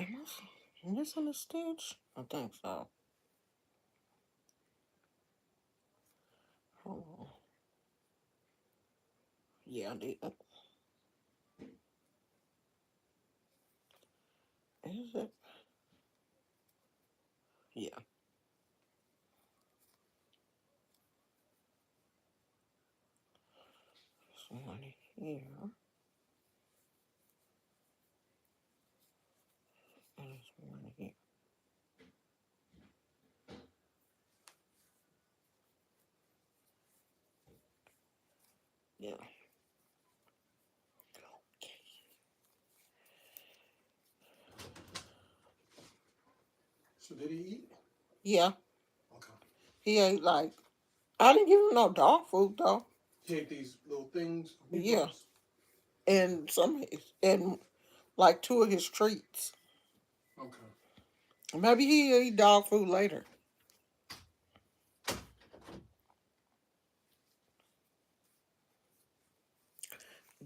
Am I missing a stitch? I think so. Hold on. Yeah, I did. Is it? Yeah. There's one here. And there's one here. Yeah. So did he eat? Yeah. Okay. He ate like, I didn't give him no dog food though. He ate these little things, wheat Yeah. bars. And and like two of his treats. Okay. Maybe he'll eat dog food later.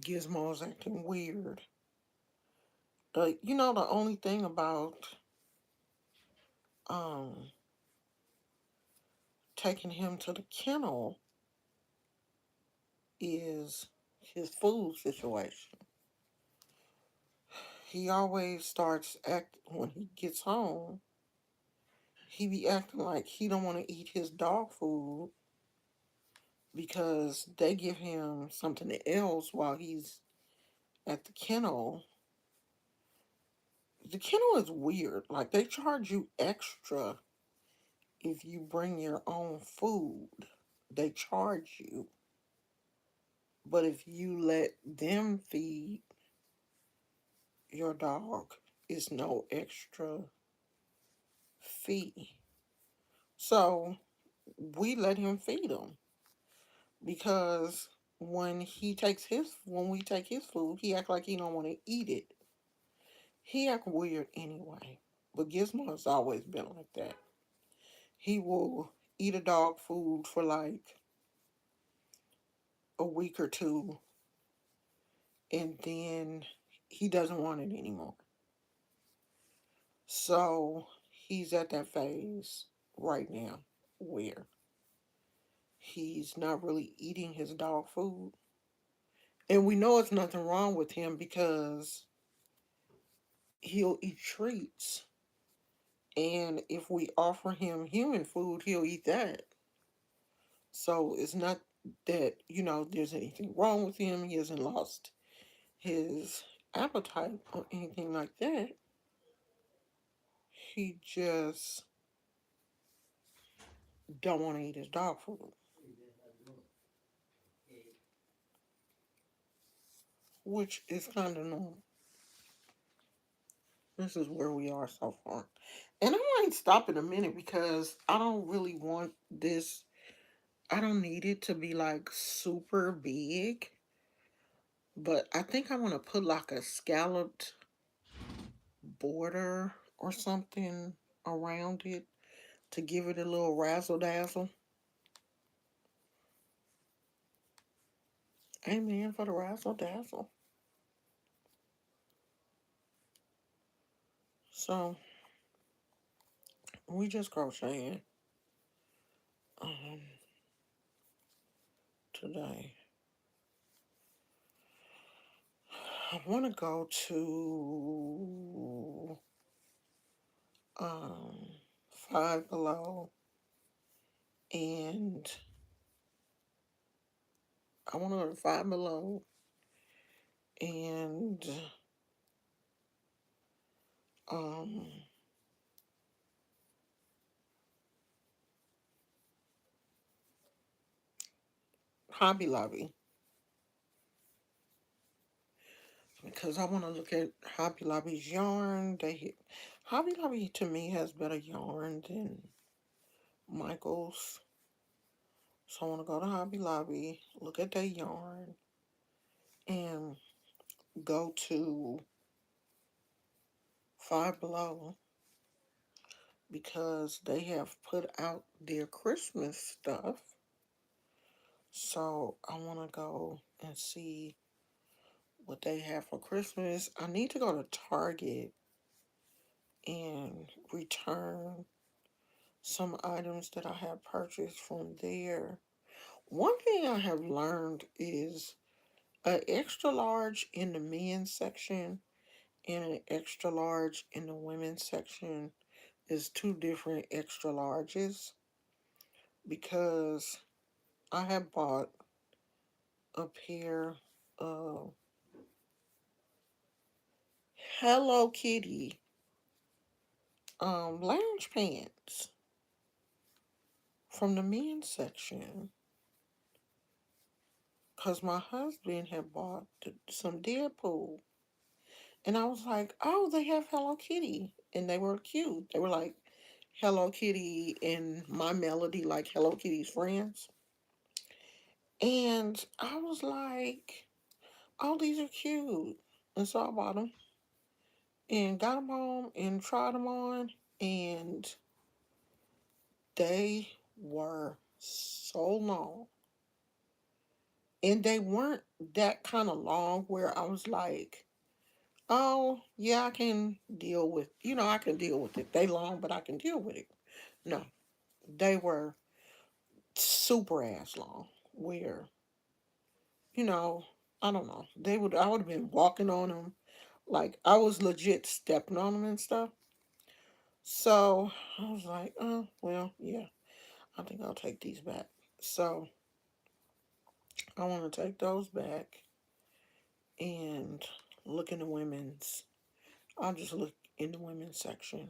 Gizmo's acting weird. The only thing about um taking him to the kennel is his food situation. He always starts act when he gets home. He be acting like he don't want to eat his dog food because they give him something else while he's at the kennel. The kennel is weird. Like they charge you extra if you bring your own food. They charge you. But if you let them feed your dog, it's no extra fee. So we let him feed him because when we take his food, he act like he don't want to eat it. He act weird anyway. But Gizmo has always been like that. He will eat a dog food for like a week or two, and then he doesn't want it anymore. So he's at that phase right now where he's not really eating his dog food. And we know it's nothing wrong with him because he'll eat treats. And if we offer him human food, he'll eat that. So it's not that there's anything wrong with him. He hasn't lost his appetite or anything like that. He just don't want to eat his dog food, which is kind of normal. This is where we are so far. And I might stop in a minute because I don't really want this. I don't need it to be like super big, but I think I want to put like a scalloped border or something around it to give it a little razzle dazzle. Amen for the razzle dazzle. So we just crocheting um, today. I want to go to um, Five Below, and I want to go to Five Below and um, Hobby Lobby because I want to look at Hobby Lobby's yarn. Hobby Lobby to me has better yarn than Michaels. So I want to go to Hobby Lobby, look at their yarn, and go to Five Below because they have put out their Christmas stuff. So I want to go and see what they have for Christmas. I need to go to Target and return some items that I have purchased from there. One thing I have learned is an extra large in the men's section and an extra large in the women's section is two different extra larges because I have bought a pair of Hello Kitty lounge pants from the men's section because my husband had bought some Deadpool. And I was like, oh, they have Hello Kitty. And they were cute. They were like Hello Kitty and My Melody, like Hello Kitty's friends. And I was like, oh, these are cute. And so I bought them and got them home and tried them on. And they were so long. And they weren't that kind of long where I was like, oh, yeah, I can deal with, I can deal with it. They long, but I can deal with it. No, they were super ass long. Where, you know, I don't know. I would have been walking on them. Like, I was legit stepping on them and stuff. So I was like, oh, well, yeah, I think I'll take these back. So I want to take those back and look in the women's. I'll just look in the women's section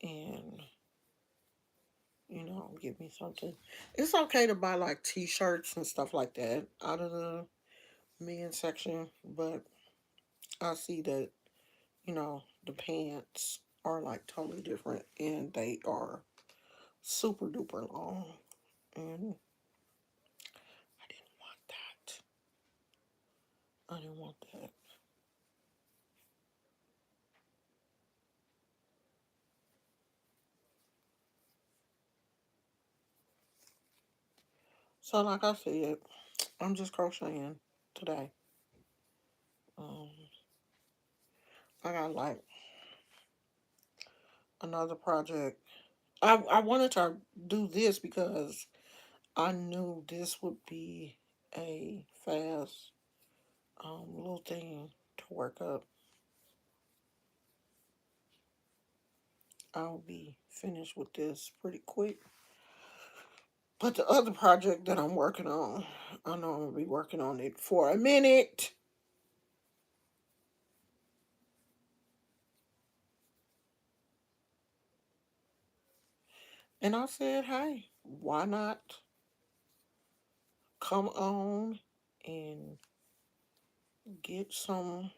and give me something. It's okay to buy like t-shirts and stuff like that out of the men's section, but I see that, the pants are like totally different and they are super duper long. And I didn't want that. I didn't want that. So like I said, I'm just crocheting today. Um, I got like another project. I wanted to do this because I knew this would be a fast little thing to work up. I'll be finished with this pretty quick. But the other project that I'm working on, I know I'm gonna be working on it for a minute. And I said, hey, why not come on and get some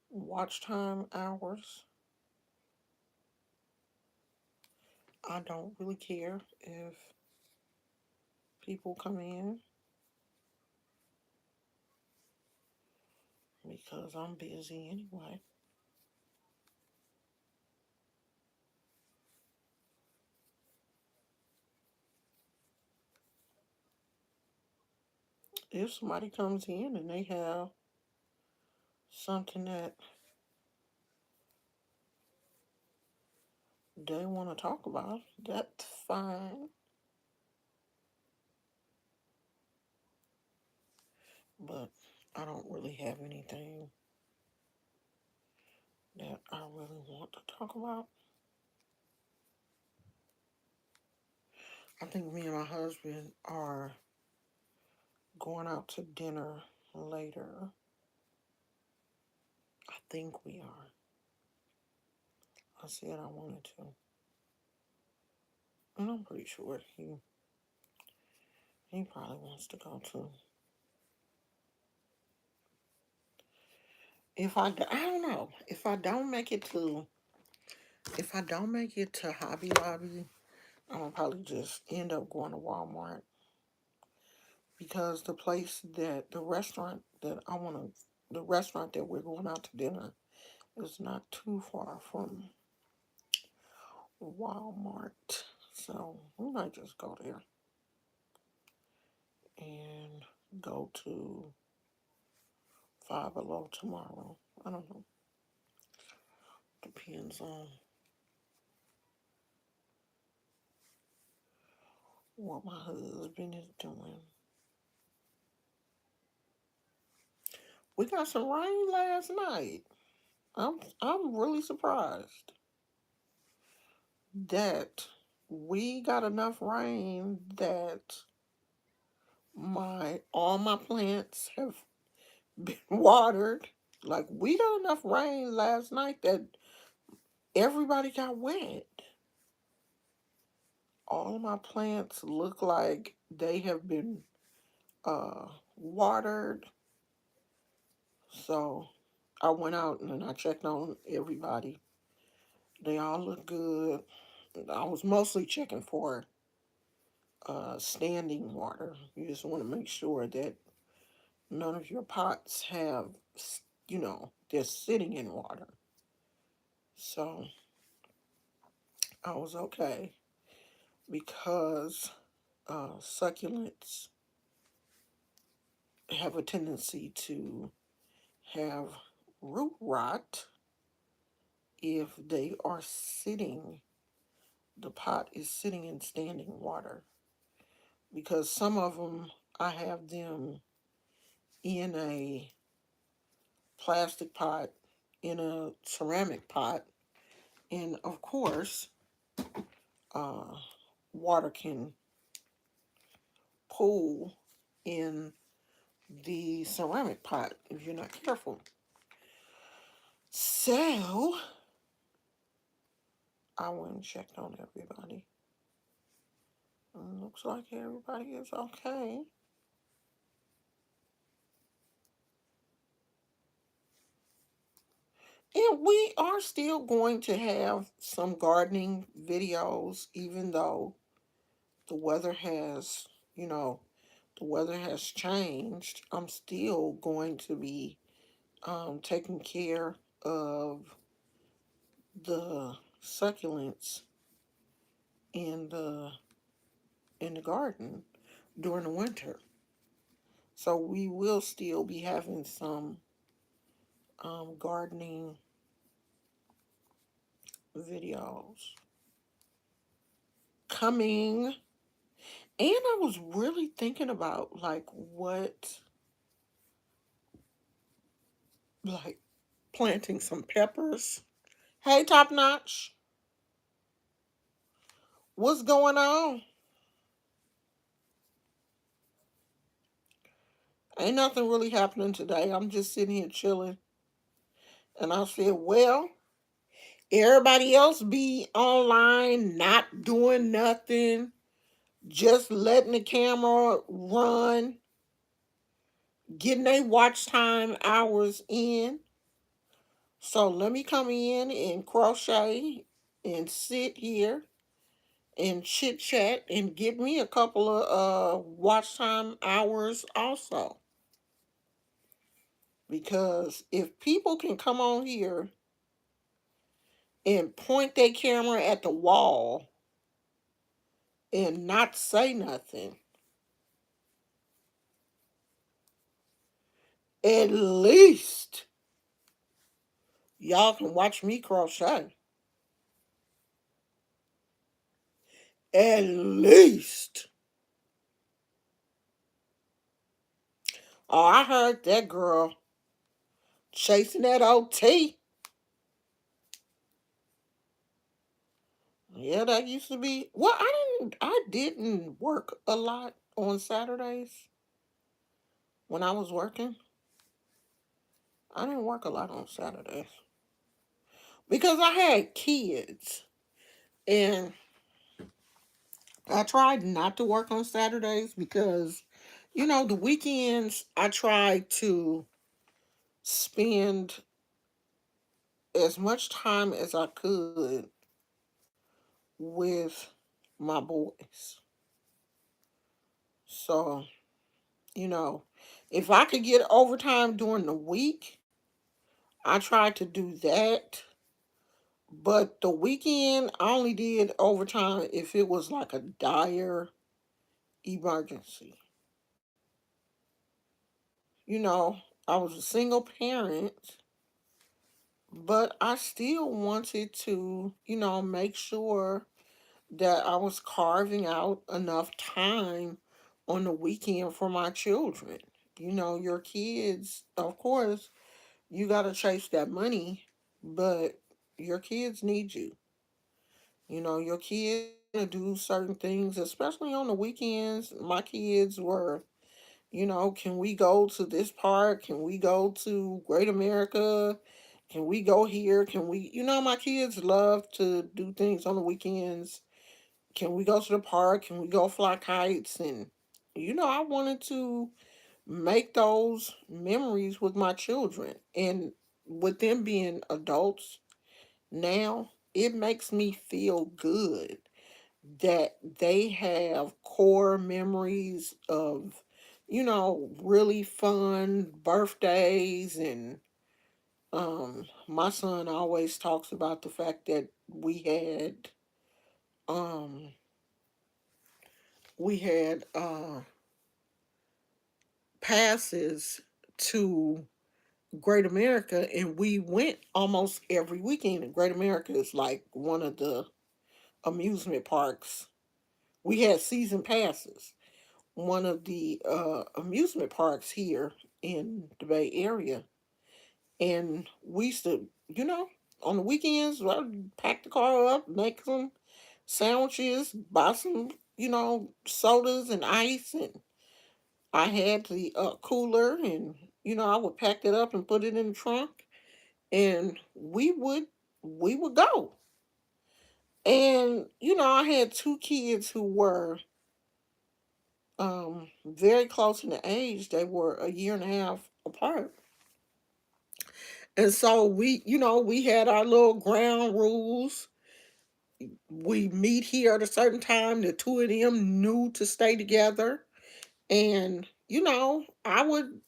watch time hours? I don't really care if people come in because I'm busy anyway. If somebody comes in and they have something that they want to talk about, that's fine. But I don't really have anything that I really want to talk about. I think me and my husband are going out to dinner later. I think we are. I said I wanted to. And I'm pretty sure he probably wants to go too. I don't know. If I don't make it to Hobby Lobby, I'm gonna probably just end up going to Walmart because the restaurant that the restaurant that we're going out to dinner is not too far from Walmart. So we might just go there and go to Five Below tomorrow. I don't know. Depends on what my husband is doing. We got some rain last night. I'm really surprised that we got enough rain that my all my plants have been watered. Like we got enough rain last night that everybody got wet. All of my plants look like they have been watered. So I went out and I checked on everybody. They all look good. I was mostly checking for standing water. You just want to make sure that none of your pots have, they're sitting in water. So I was okay because succulents have a tendency to have root rot if they are sitting, the pot is sitting in standing water. Because some of them, I have them in a plastic pot, in a ceramic pot, and of course, uh, water can pool in the ceramic pot if you're not careful. So, I went and checked on everybody. Looks like everybody is okay. And we are still going to have some gardening videos, even though the weather has, you know, the weather has changed. I'm still going to be taking care of the succulents in the garden during the winter. So we will still be having some gardening videos coming. And I was really thinking about like planting some peppers. Hey, Top Notch, what's going on? Ain't nothing really happening today. I'm just sitting here chilling. And I said, well, everybody else be online, not doing nothing, just letting the camera run, getting their watch time hours in. So let me come in and crochet and sit here and chit chat and get me a couple of watch time hours also. Because if people can come on here and point their camera at the wall and not say nothing, at least y'all can watch me crochet. At least. Oh, I heard that girl chasing that OT. Yeah, that used to be. Well, I didn't work a lot on Saturdays when I was working. I didn't work a lot on Saturdays because I had kids, and I tried not to work on Saturdays because the weekends I tried to spend as much time as I could with my boys. So, you know, if I could get overtime during the week, I tried to do that. But the weekend, I only did overtime if it was like a dire emergency. You know, I was a single parent but I still wanted to, make sure that I was carving out enough time on the weekend for my children. Your kids, of course, you got to chase that money, but your kids need you. Your kids want to do certain things, especially on the weekends. My kids were, can we go to this park? Can we go to Great America? Can we go here? Can we, my kids love to do things on the weekends. Can we go to the park? Can we go fly kites? And, I wanted to make those memories with my children. And with them being adults now, it makes me feel good that they have core memories of, really fun birthdays. And my son always talks about the fact that um we had passes to Great America, and we went almost every weekend. And Great America is like one of the amusement parks. We had season passes. One of the amusement parks here in the Bay Area. And we used to, on the weekends, I'd pack the car up, make some sandwiches, buy some, sodas and ice. And I had the cooler, and, I would pack it up and put it in the trunk. And we would go. And, I had two kids who were very close in the age. They were a year and a half apart. And so we had our little ground rules. We meet here at a certain time. The two of them knew to stay together. And, I would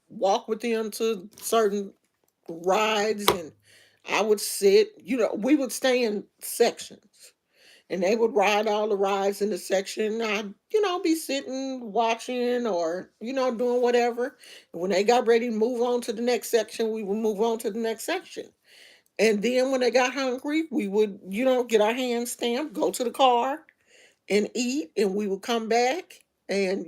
walk with them to certain rides, and I would sit, we would stay in sections. And they would ride all the rides in the section. I'd, be sitting, watching, or, doing whatever. And when they got ready to move on to the next section, we would move on to the next section. And then when they got hungry, we would, get our hands stamped, go to the car and eat, and we would come back. And,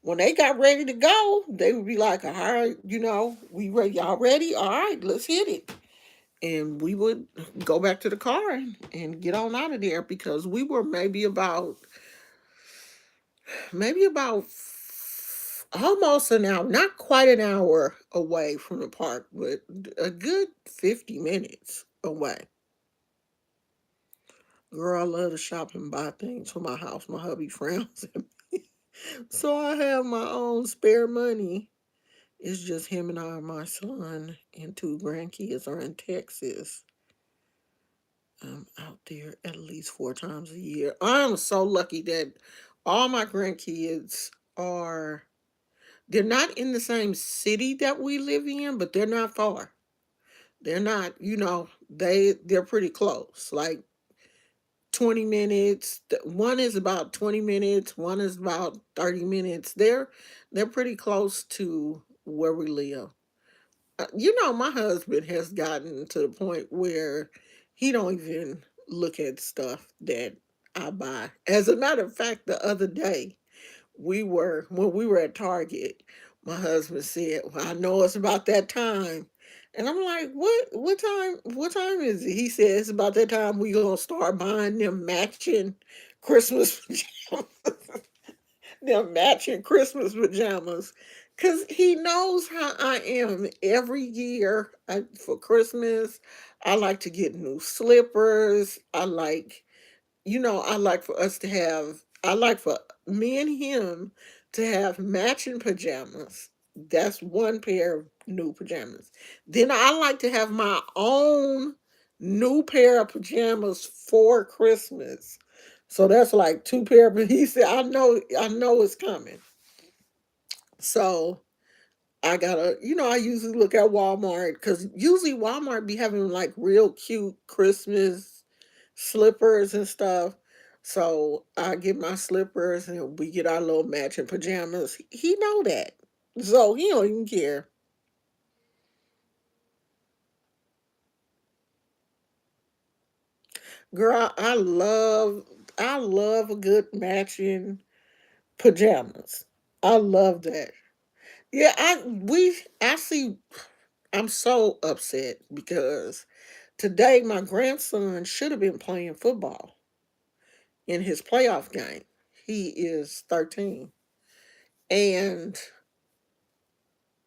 when they got ready to go, they would be like, all right, we ready, y'all ready? All right, let's hit it. And we would go back to the car and get on out of there, because we were maybe about almost an hour, not quite an hour away from the park, but a good 50 minutes away. Girl, I love to shop and buy things for my house. My hubby frowns at me. So I have my own spare money. It's just him and I, my son, and two grandkids are in Texas. I'm out there at least 4 times a year. I'm so lucky that all my grandkids are, they're not in the same city that we live in, but they're not far. They're not, they're pretty close. Like 20 minutes. One is about 20 minutes, one is about 30 minutes. They're pretty close to where we live. My husband has gotten to the point where he don't even look at stuff that I buy. As a matter of fact, the other day, when we were at Target, my husband said, "Well, I know it's about that time." And I'm like, what time is it? He said it's about that time we gonna start buying them matching Christmas them matching Christmas pajamas. Cause he knows how I am every year. For Christmas, I like to get new slippers. I like for me and him to have matching pajamas. That's one pair of new pajamas. Then I like to have my own new pair of pajamas for Christmas. So that's like two pair. But he said, I know it's coming. So I usually look at Walmart, because usually Walmart be having like real cute Christmas slippers and stuff. So I get my slippers and we get our little matching pajamas. He know that. So he don't even care. Girl, I love a good matching pajamas. I love that. Yeah, I see. I'm so upset because today my grandson should have been playing football in his playoff game. He is 13. And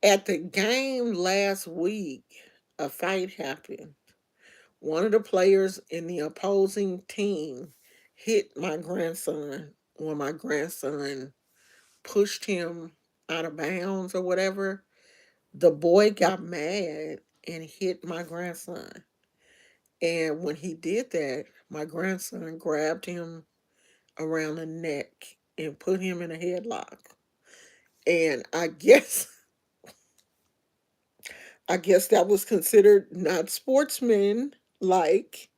at the game last week, a fight happened. One of the players in the opposing team hit my grandson when my grandson pushed him out of bounds or whatever. The boy got mad and hit my grandson. And when he did that, my grandson grabbed him around the neck and put him in a headlock. And I guess that was considered not sportsman like.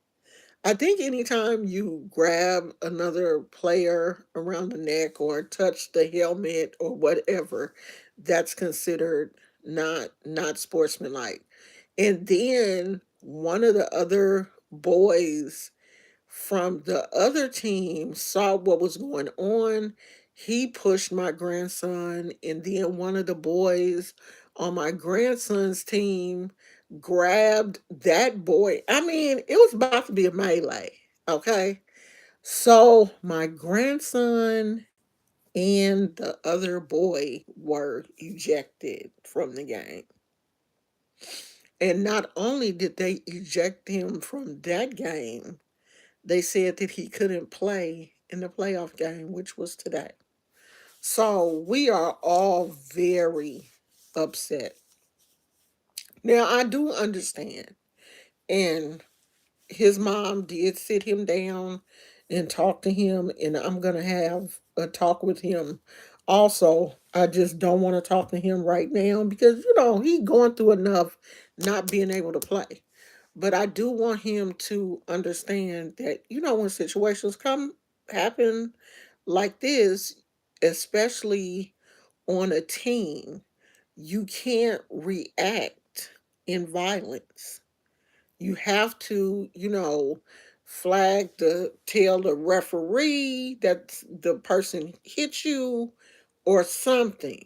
I think anytime you grab another player around the neck or touch the helmet or whatever, that's considered not sportsmanlike. And then one of the other boys from the other team saw what was going on. He pushed my grandson, and then one of the boys on my grandson's team grabbed that boy. I mean, it was about to be a melee, okay? So my grandson and the other boy were ejected from the game. And not only did they eject him from that game, they said that he couldn't play in the playoff game, which was today. So we are all very upset. Now, I do understand. And his mom did sit him down and talk to him, and I'm going to have a talk with him also. I just don't want to talk to him right now because, he's going through enough not being able to play. But I do want him to understand that, when situations happen like this, especially on a team, you can't react in violence. You have to, tell the referee that the person hit you or something,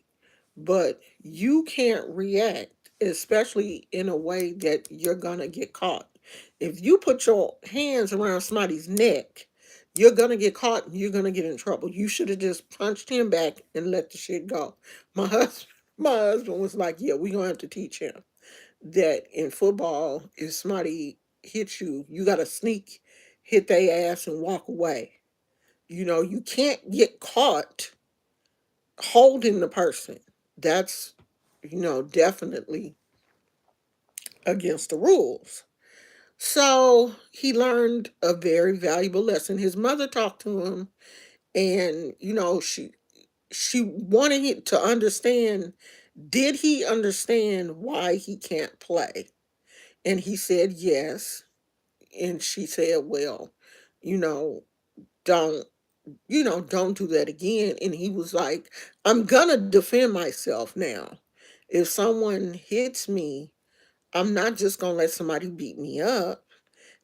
but you can't react, especially in a way that you're gonna get caught. If you put your hands around somebody's neck, you're gonna get caught and you're gonna get in trouble. You should have just punched him back and let the shit go. My husband, my husband was like, "Yeah, we're gonna have to teach him that in football, if somebody hits you, you gotta sneak, hit their ass, and walk away. You can't get caught holding the person. That's, definitely against the rules." So he learned a very valuable lesson. His mother talked to him, and she wanted him to understand. Did he understand why he can't play? And he said yes. And she said, "Well, you know, don't don't do that again." And he was like, "I'm gonna defend myself now. If someone hits me, I'm not just gonna let somebody beat me up."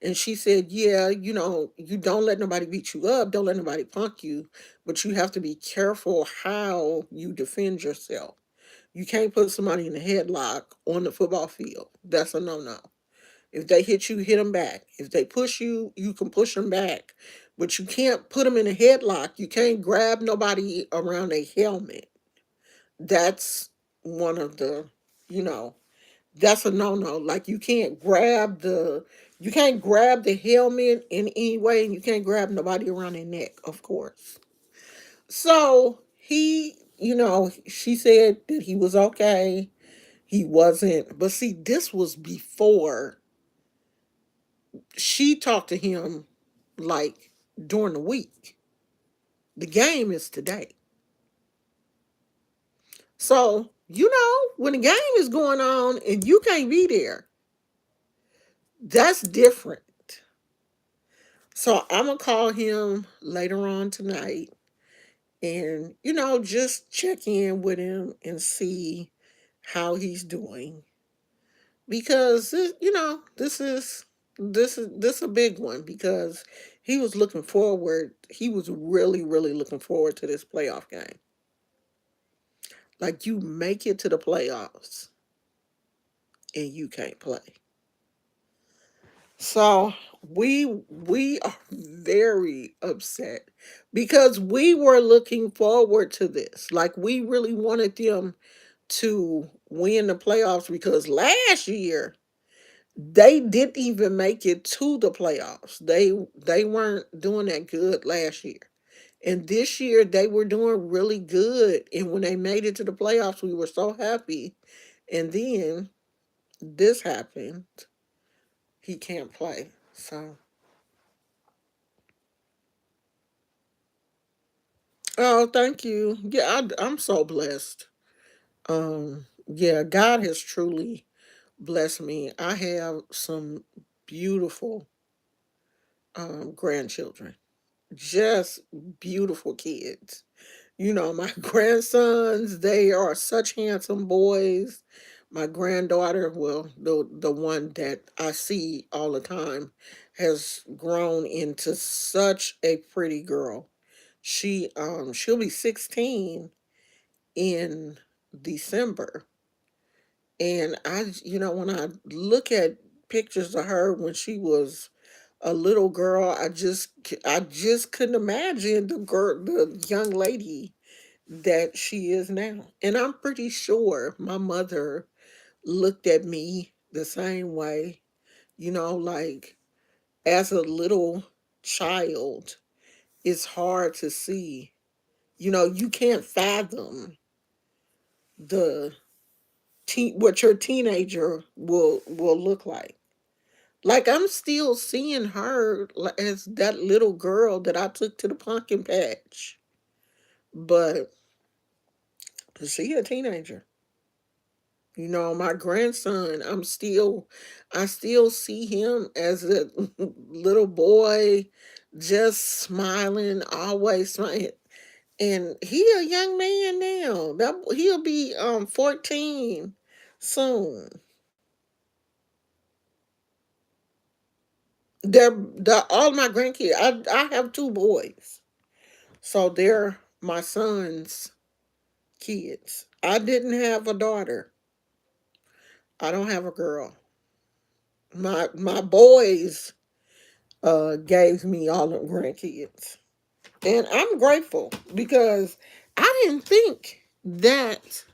And she said, "Yeah, you don't let nobody beat you up, don't let nobody punk you, but you have to be careful how you defend yourself. You can't put somebody in a headlock on the football field. That's a no-no. If they hit you, hit them back. If they push you, you can push them back. But you can't put them in a headlock. You can't grab nobody around a helmet. That's one of the, you know, that's a no-no. Like you can't grab the helmet in any way, and you can't grab nobody around their neck, of course. So she said that he was okay. He wasn't. But see, this was before she talked to him, like, during the week. The game is today. So, when the game is going on and you can't be there, that's different. So, I'm going to call him later on tonight and, just check in with him and see how he's doing. Because, this is this a big one because he was looking forward. He was really looking forward to this playoff game. Like you make it to the playoffs and you can't play. So we are very upset because we were looking forward to this. Like we really wanted them to win the playoffs because last year they didn't even make it to the playoffs. They weren't doing that good last year. And this year they were doing really good. And when they made it to the playoffs, we were so happy. And then this happened. He can't play. So, oh, thank you. Yeah, I'm so blessed. Yeah, God has truly blessed me. I have some beautiful grandchildren, just beautiful kids. You know, my grandsons, they are such handsome boys. My granddaughter, well, the one that I see all the time, has grown into such a pretty girl. She'll be 16 in December. And when I look at pictures of her when she was a little girl, I just couldn't imagine the young lady that she is now. And I'm pretty sure my mother looked at me the same way, like as a little child, it's hard to see. You can't fathom the what your teenager will look like. Like I'm still seeing her as that little girl that I took to the pumpkin patch, but she a teenager. My grandson, I still see him as a little boy, just smiling, always smiling. And he a young man now. He'll be 14 soon. They're all my grandkids. I have two boys, so they're my son's kids. I didn't have a daughter. I don't have a girl. My boys gave me all them grandkids. And I'm grateful because I didn't think that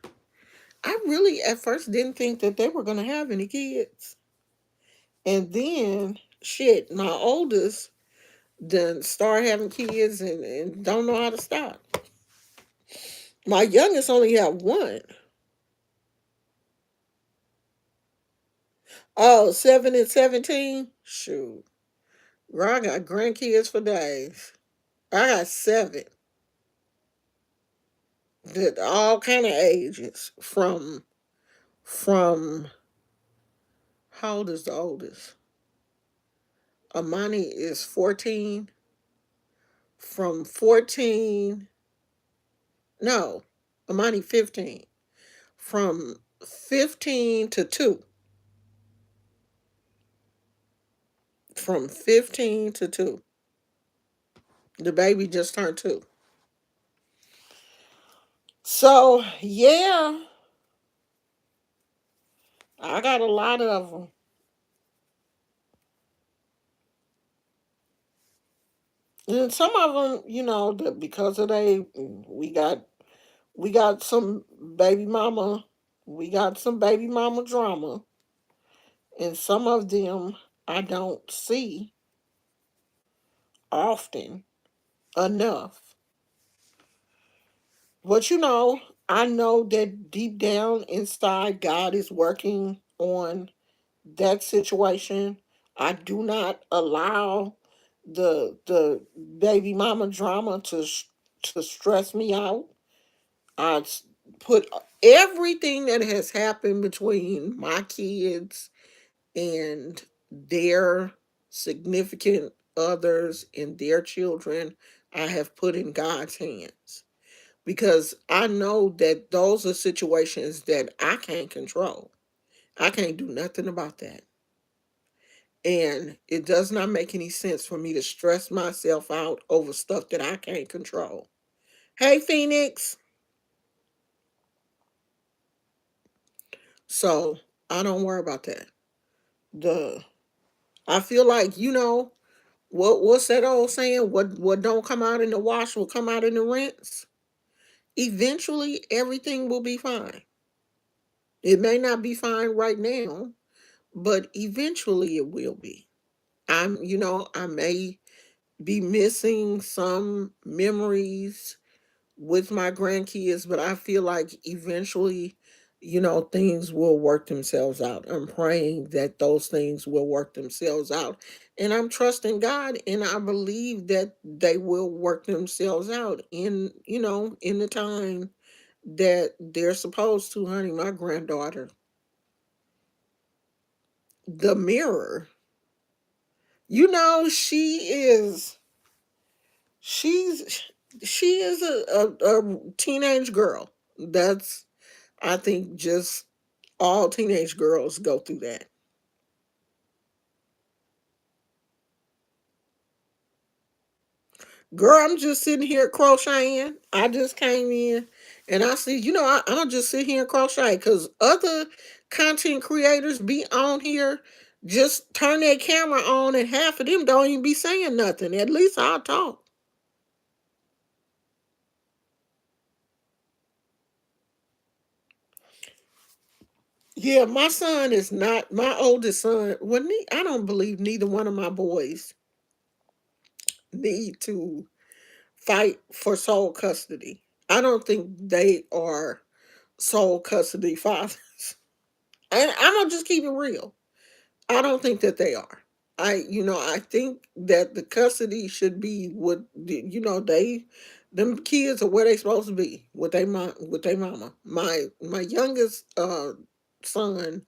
I really at first didn't think that they were gonna have any kids. And then shit, my oldest then start having kids and don't know how to stop. My youngest only had one. Oh, 7 and 17? Shoot. Girl, I got grandkids for days. I got seven. That all kind of ages. From how old is the oldest? Amani is 14. From 14, no, Amani 15. From 15 to 2. From 15 to 2. The baby just turned 2. So, yeah, I got a lot of them. And some of them, because of we got some baby mama, we got some baby mama drama, and some of them I don't see often enough. But I know that deep down inside, God is working on that situation. I do not allow the baby mama drama to stress me out. Put everything that has happened between my kids and their significant others and their children, I have put in God's hands because I know that those are situations that I can't control. I can't do nothing about that. And it does not make any sense for me to stress myself out over stuff that I can't control. Hey, Phoenix. So I don't worry about that. The I feel like, what's that old saying? What don't come out in the wash will come out in the rinse. Eventually everything will be fine. It may not be fine right now, but eventually it will be. I may be missing some memories with my grandkids, but I feel like eventually, things will work themselves out. I'm praying that those things will work themselves out. And I'm trusting God, and I believe that they will work themselves out in the time that they're supposed to, honey. My granddaughter, the mirror, she is she's she is a teenage girl. That's I think just all teenage girls go through that. Girl, I'm just sitting here crocheting. I just came in and I see, I'll just sit here and crochet because other content creators be on here, just turn their camera on, and half of them don't even be saying nothing. At least I'll talk. Yeah, my son is not my oldest son. I don't believe neither one of my boys need to fight for sole custody. I don't think they are sole custody fathers. And I'm gonna just keep it real. I don't think that they are. I think that the custody should be them kids are where they supposed to be with their mom, with their mama. My youngest son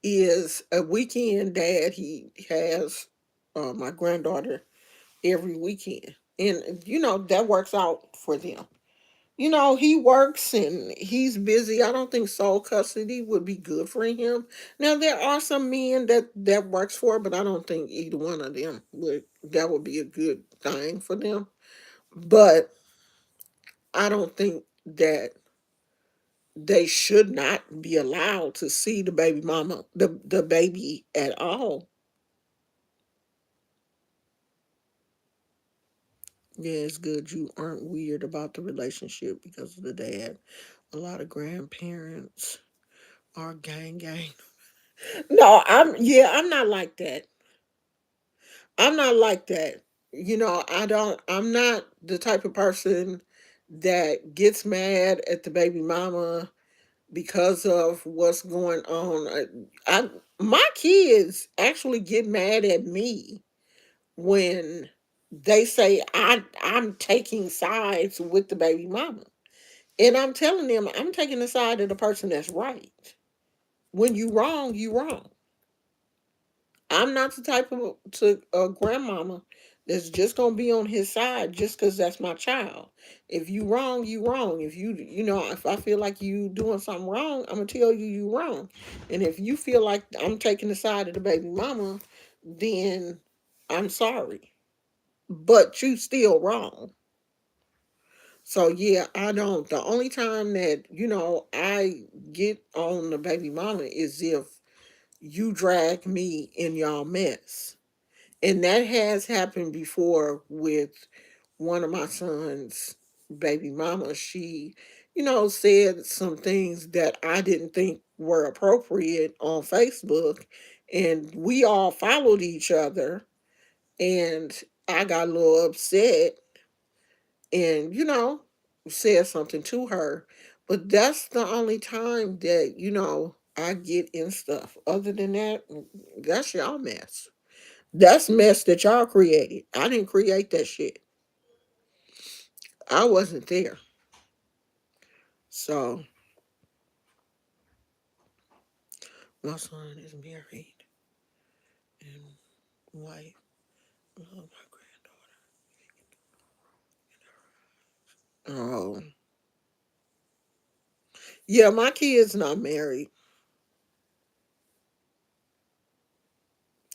is a weekend dad. He has my granddaughter every weekend, and that works out for them. He works and he's busy. I don't think sole custody would be good for him. Now there are some men that works for, but I don't think either one of them would be a good thing for them. But I don't think that they should not be allowed to see the baby mama, the baby at all. Yeah, it's good you aren't weird about the relationship because of the dad. A lot of grandparents are gang. No, I'm not like that. I'm not like that. I'm not the type of person that gets mad at the baby mama because of what's going on. My kids actually get mad at me when they say I'm taking sides with the baby mama. And I'm telling them I'm taking the side of the person that's right. When you wrong, you wrong. I'm not the type of to grandmama that's just gonna be on his side just because that's my child. If you wrong, you wrong. If I feel like you doing something wrong, I'm gonna tell you wrong. And if you feel like I'm taking the side of the baby mama, then I'm sorry, but you still wrong. So yeah, I don't. The only time that I get on the baby mama is if you drag me in y'all mess. And that has happened before with one of my son's baby mama. She, said some things that I didn't think were appropriate on Facebook. And we all followed each other. And I got a little upset and, said something to her. But that's the only time that, I get in stuff. Other than that, that's y'all mess. That's mess that y'all created. I didn't create that shit. I wasn't there. So my son is married and wife. Oh, my granddaughter. Oh, yeah, my kid's not married.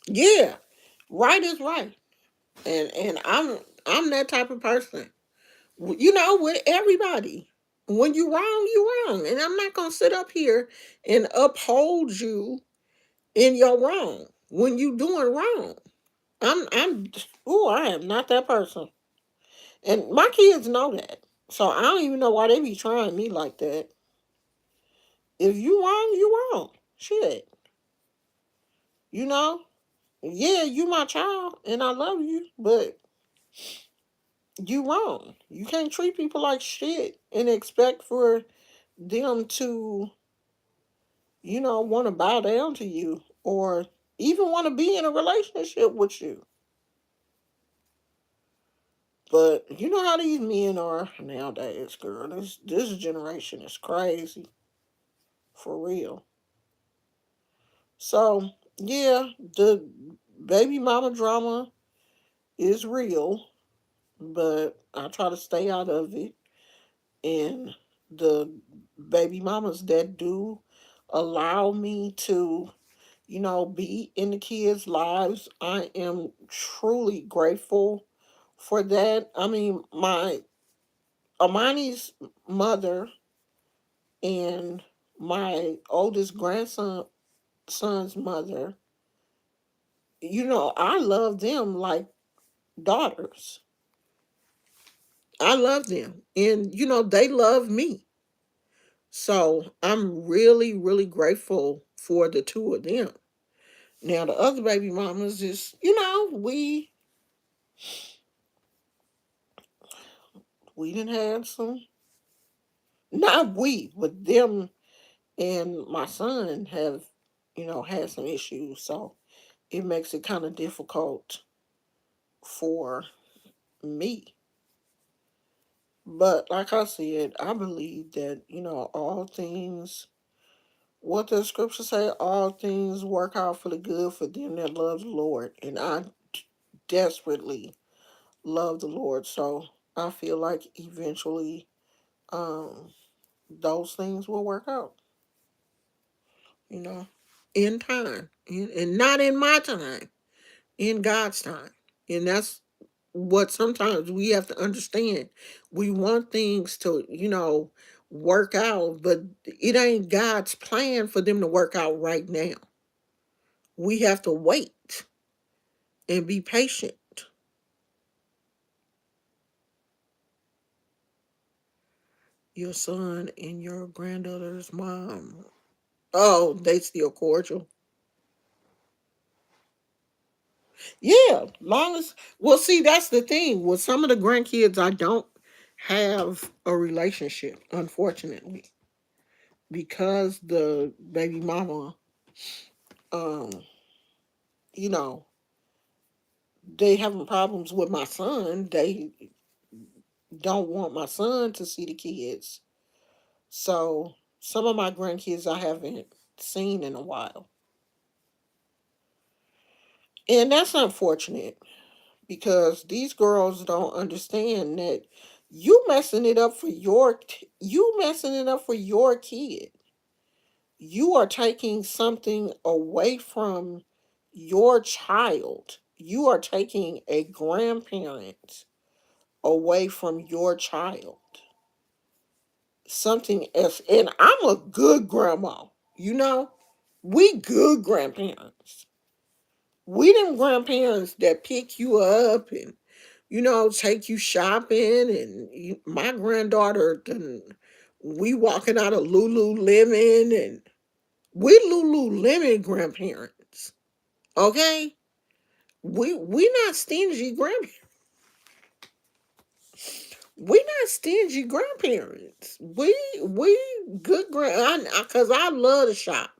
Yeah, Right is right. And I'm that type of person. You know, with everybody. When you wrong, you wrong. And I'm not gonna sit up here and uphold you in your wrong when you doing wrong. I'm oh, I am not that person. And my kids know that. So I don't even know why they be trying me like that. If you wrong, you wrong. Shit. You know? Yeah, you my child and I love you, but you wrong. You can't treat people like shit and expect for them to, want to bow down to you or even want to be in a relationship with you. But you know how these men are nowadays, girl. This generation is crazy. For real. So yeah, the baby mama drama is real, but I try to stay out of it. And the baby mamas that do allow me to, be in the kids' lives, I am truly grateful for that. I mean, my Amani's mother and my oldest son's mother, I love them like daughters. I love them. And, they love me. So I'm really, really grateful for the two of them. Now the other baby mamas is, we didn't have some, not we, but them and my son have, had some issues. So it makes it kind of difficult for me. But like I said, I believe that, all things, what the scriptures say, all things work out for the good for them that love the Lord. And I desperately love the Lord. So I feel like eventually um, those things will work out, you know, in time. And not in my time, in God's time. And that's what sometimes we have to understand. We want things to, work out, but it ain't God's plan for them to work out right now. We have to wait and be patient. Your son and your granddaughter's mom. Oh, they still cordial. Yeah, long as well. See, that's the thing. With some of the grandkids, I don't have a relationship, unfortunately, because the baby mama, um, you know, they having problems with my son. They don't want my son to see the kids. So some of my grandkids I haven't seen in a while, and that's unfortunate because these girls don't understand that you messing it up for your kid. You are taking something away from your child. You are taking a grandparent away from your child. Something else. And I'm a good grandma. You know, we good grandparents. We them grandparents that pick you up and take you shopping. And my granddaughter, we walking out of Lululemon, and we Lululemon grandparents. Okay, we not stingy grandparents. We not stingy grandparents. We good grand. Cause I love to shop.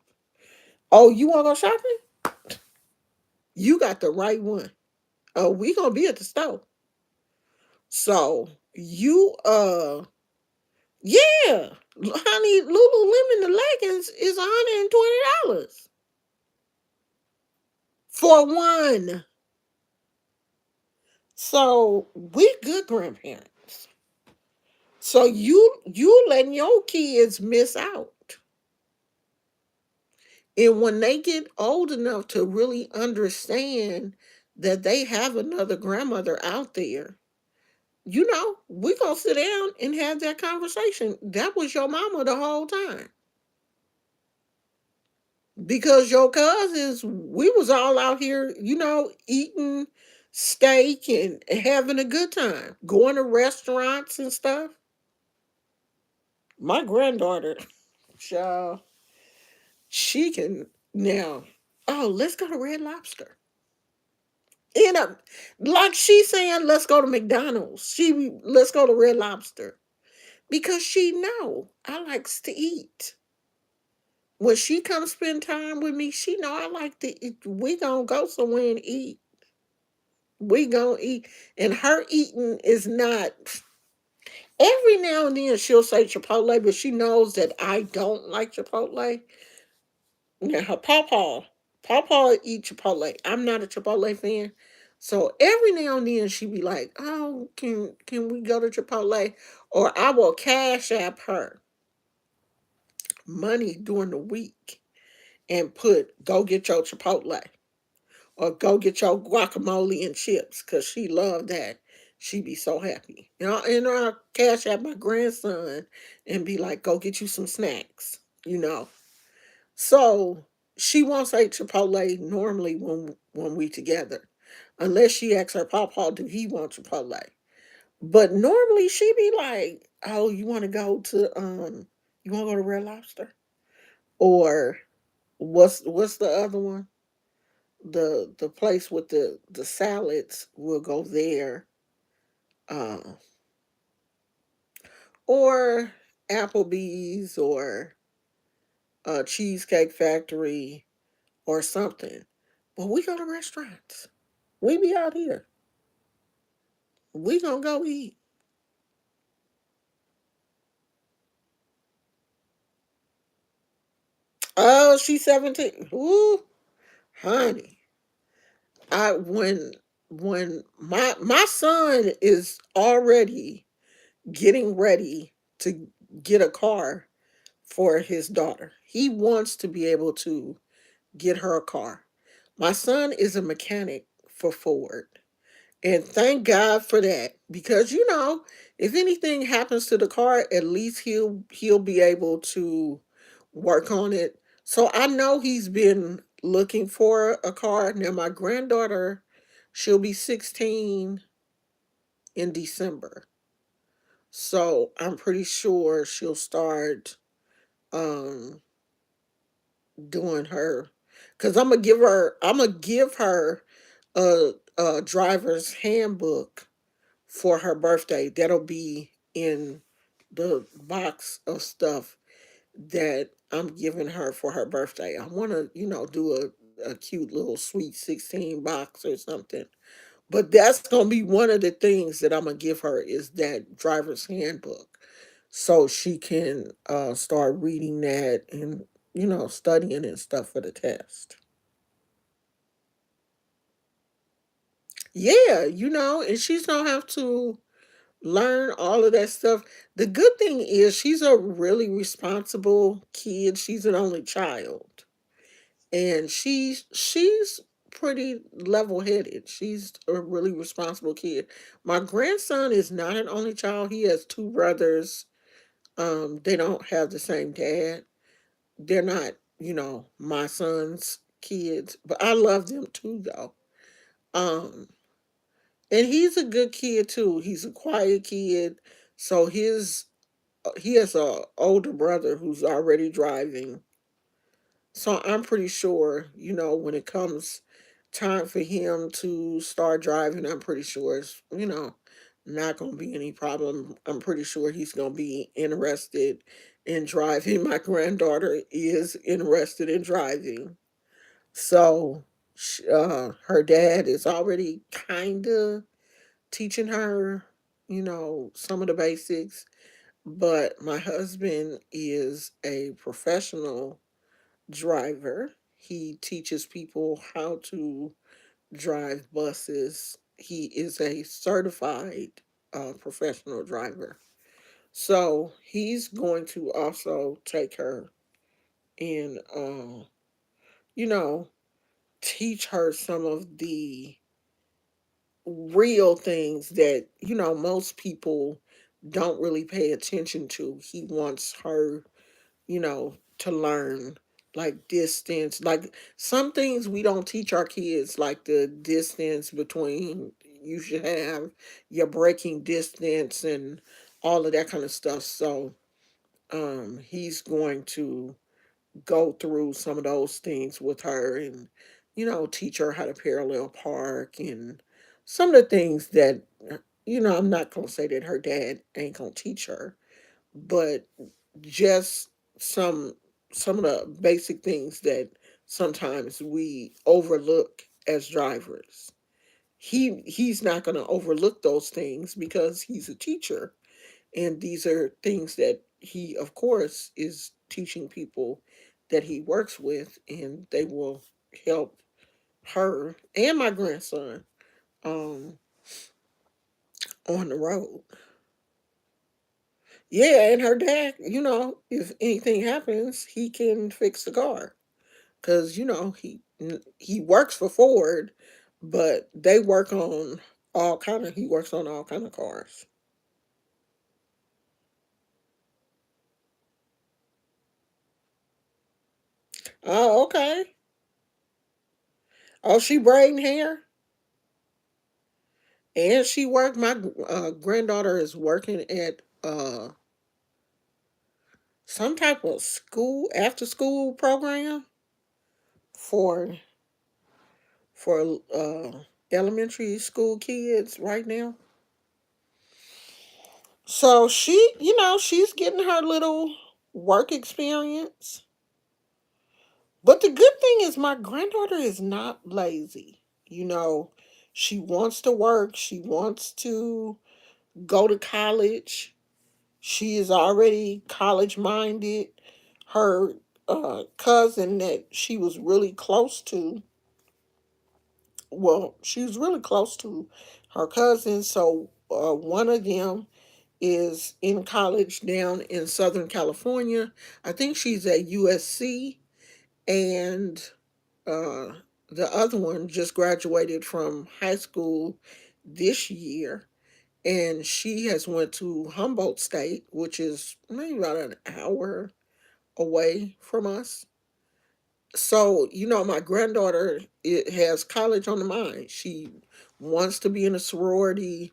Oh, you want to go shopping? You got the right one. Oh, we gonna be at the store. So yeah, honey, Lululemon the leggings is $120 for one. So we good grandparents. So you letting your kids miss out. And when they get old enough to really understand that they have another grandmother out there, we gonna sit down and have that conversation. That was your mama the whole time. Because your cousins, we was all out here, eating steak and having a good time, going to restaurants and stuff. My granddaughter, child, she can now. Oh, let's go to Red Lobster. Like she's saying, let's go to McDonald's. Let's go to Red Lobster because she know I likes to eat. When she comes spend time with me, she know I like to eat. We gonna go somewhere and eat. We gonna eat, and her eating is not. Every now and then she'll say Chipotle, but she knows that I don't like Chipotle. Now her pawpaw eat Chipotle. I'm not a Chipotle fan, so every now and then she be like, "Oh, can we go to Chipotle?" Or I will cash app her money during the week and put go get your Chipotle or go get your guacamole and chips because she loved that. She be so happy. And I'll cash out my grandson and be like, go get you some snacks, you know. So she won't say Chipotle normally when we together. Unless she asks her papa, do he want Chipotle? But normally she be like, oh, you wanna go to Red Lobster? Or what's the other one? The place with the salads, will go there, uh, or Applebee's or Cheesecake Factory or something. But we go to restaurants. We be out here. We gonna go eat. Oh, she's 17. Ooh, honey. I when my son is already getting ready to get a car for his daughter. He wants to be able to get her a car. My son is a mechanic for Ford. And thank God for that because if anything happens to the car, at least he'll be able to work on it. So I know he's been looking for a car. Now my granddaughter, she'll be 16 in December. So I'm pretty sure she'll start um doing her because I'm gonna give her a driver's handbook for her birthday. That'll be in the box of stuff that I'm giving her for her birthday. I want to do a cute little sweet 16 box or something. But that's gonna be one of the things that I'm gonna give her is that driver's handbook, so she can start reading that and studying and stuff for the test. Yeah, and she's gonna have to learn all of that stuff. The good thing is she's a really responsible kid. She's an only child, and she's pretty level headed. She's a really responsible kid. My grandson is not an only child. He has two brothers. They don't have the same dad. They're not, my son's kids, but I love them too, though. Um, and he's a good kid too. He's a quiet kid. So he has a older brother who's already driving. So I'm pretty sure, when it comes time for him to start driving, I'm pretty sure it's, not going to be any problem. I'm pretty sure he's going to be interested in driving. My granddaughter is interested in driving. So her dad is already kind of teaching her, some of the basics. But my husband is a professional driver. He teaches people how to drive buses. He is a certified professional driver. So he's going to also take her and, you know, teach her some of the real things that, most people don't really pay attention to. He wants her, to learn like distance, like some things we don't teach our kids, like the distance between, you should have your breaking distance and all of that kind of stuff. So he's going to go through some of those things with her, and teach her how to parallel park and some of the things that, I'm not going to say that her dad ain't going to teach her, but just some some of the basic things that sometimes we overlook as drivers. He's not going to overlook those things because he's a teacher, and these are things that he, of course, is teaching people that he works with, and they will help her and my grandson um on the road. Yeah, and her dad, if anything happens, he can fix the car, because he works for Ford, but they work on he works on all kind of cars. Oh, okay. Oh, she braiding hair, and she worked. My granddaughter is working at some type of school, after school program for elementary school kids right now. So she, she's getting her little work experience. But the good thing is my granddaughter is not lazy. You know, she wants to work, she wants to go to college. She is already college minded. Her cousin that she was really close to, well, she was really close to her cousin. So one of them is in college down in Southern California. I think she's at USC, and uh, the other one just graduated from high school this year, and she has went to Humboldt State, which is maybe about an hour away from us. So, my granddaughter, it has college on the mind. She wants to be in a sorority.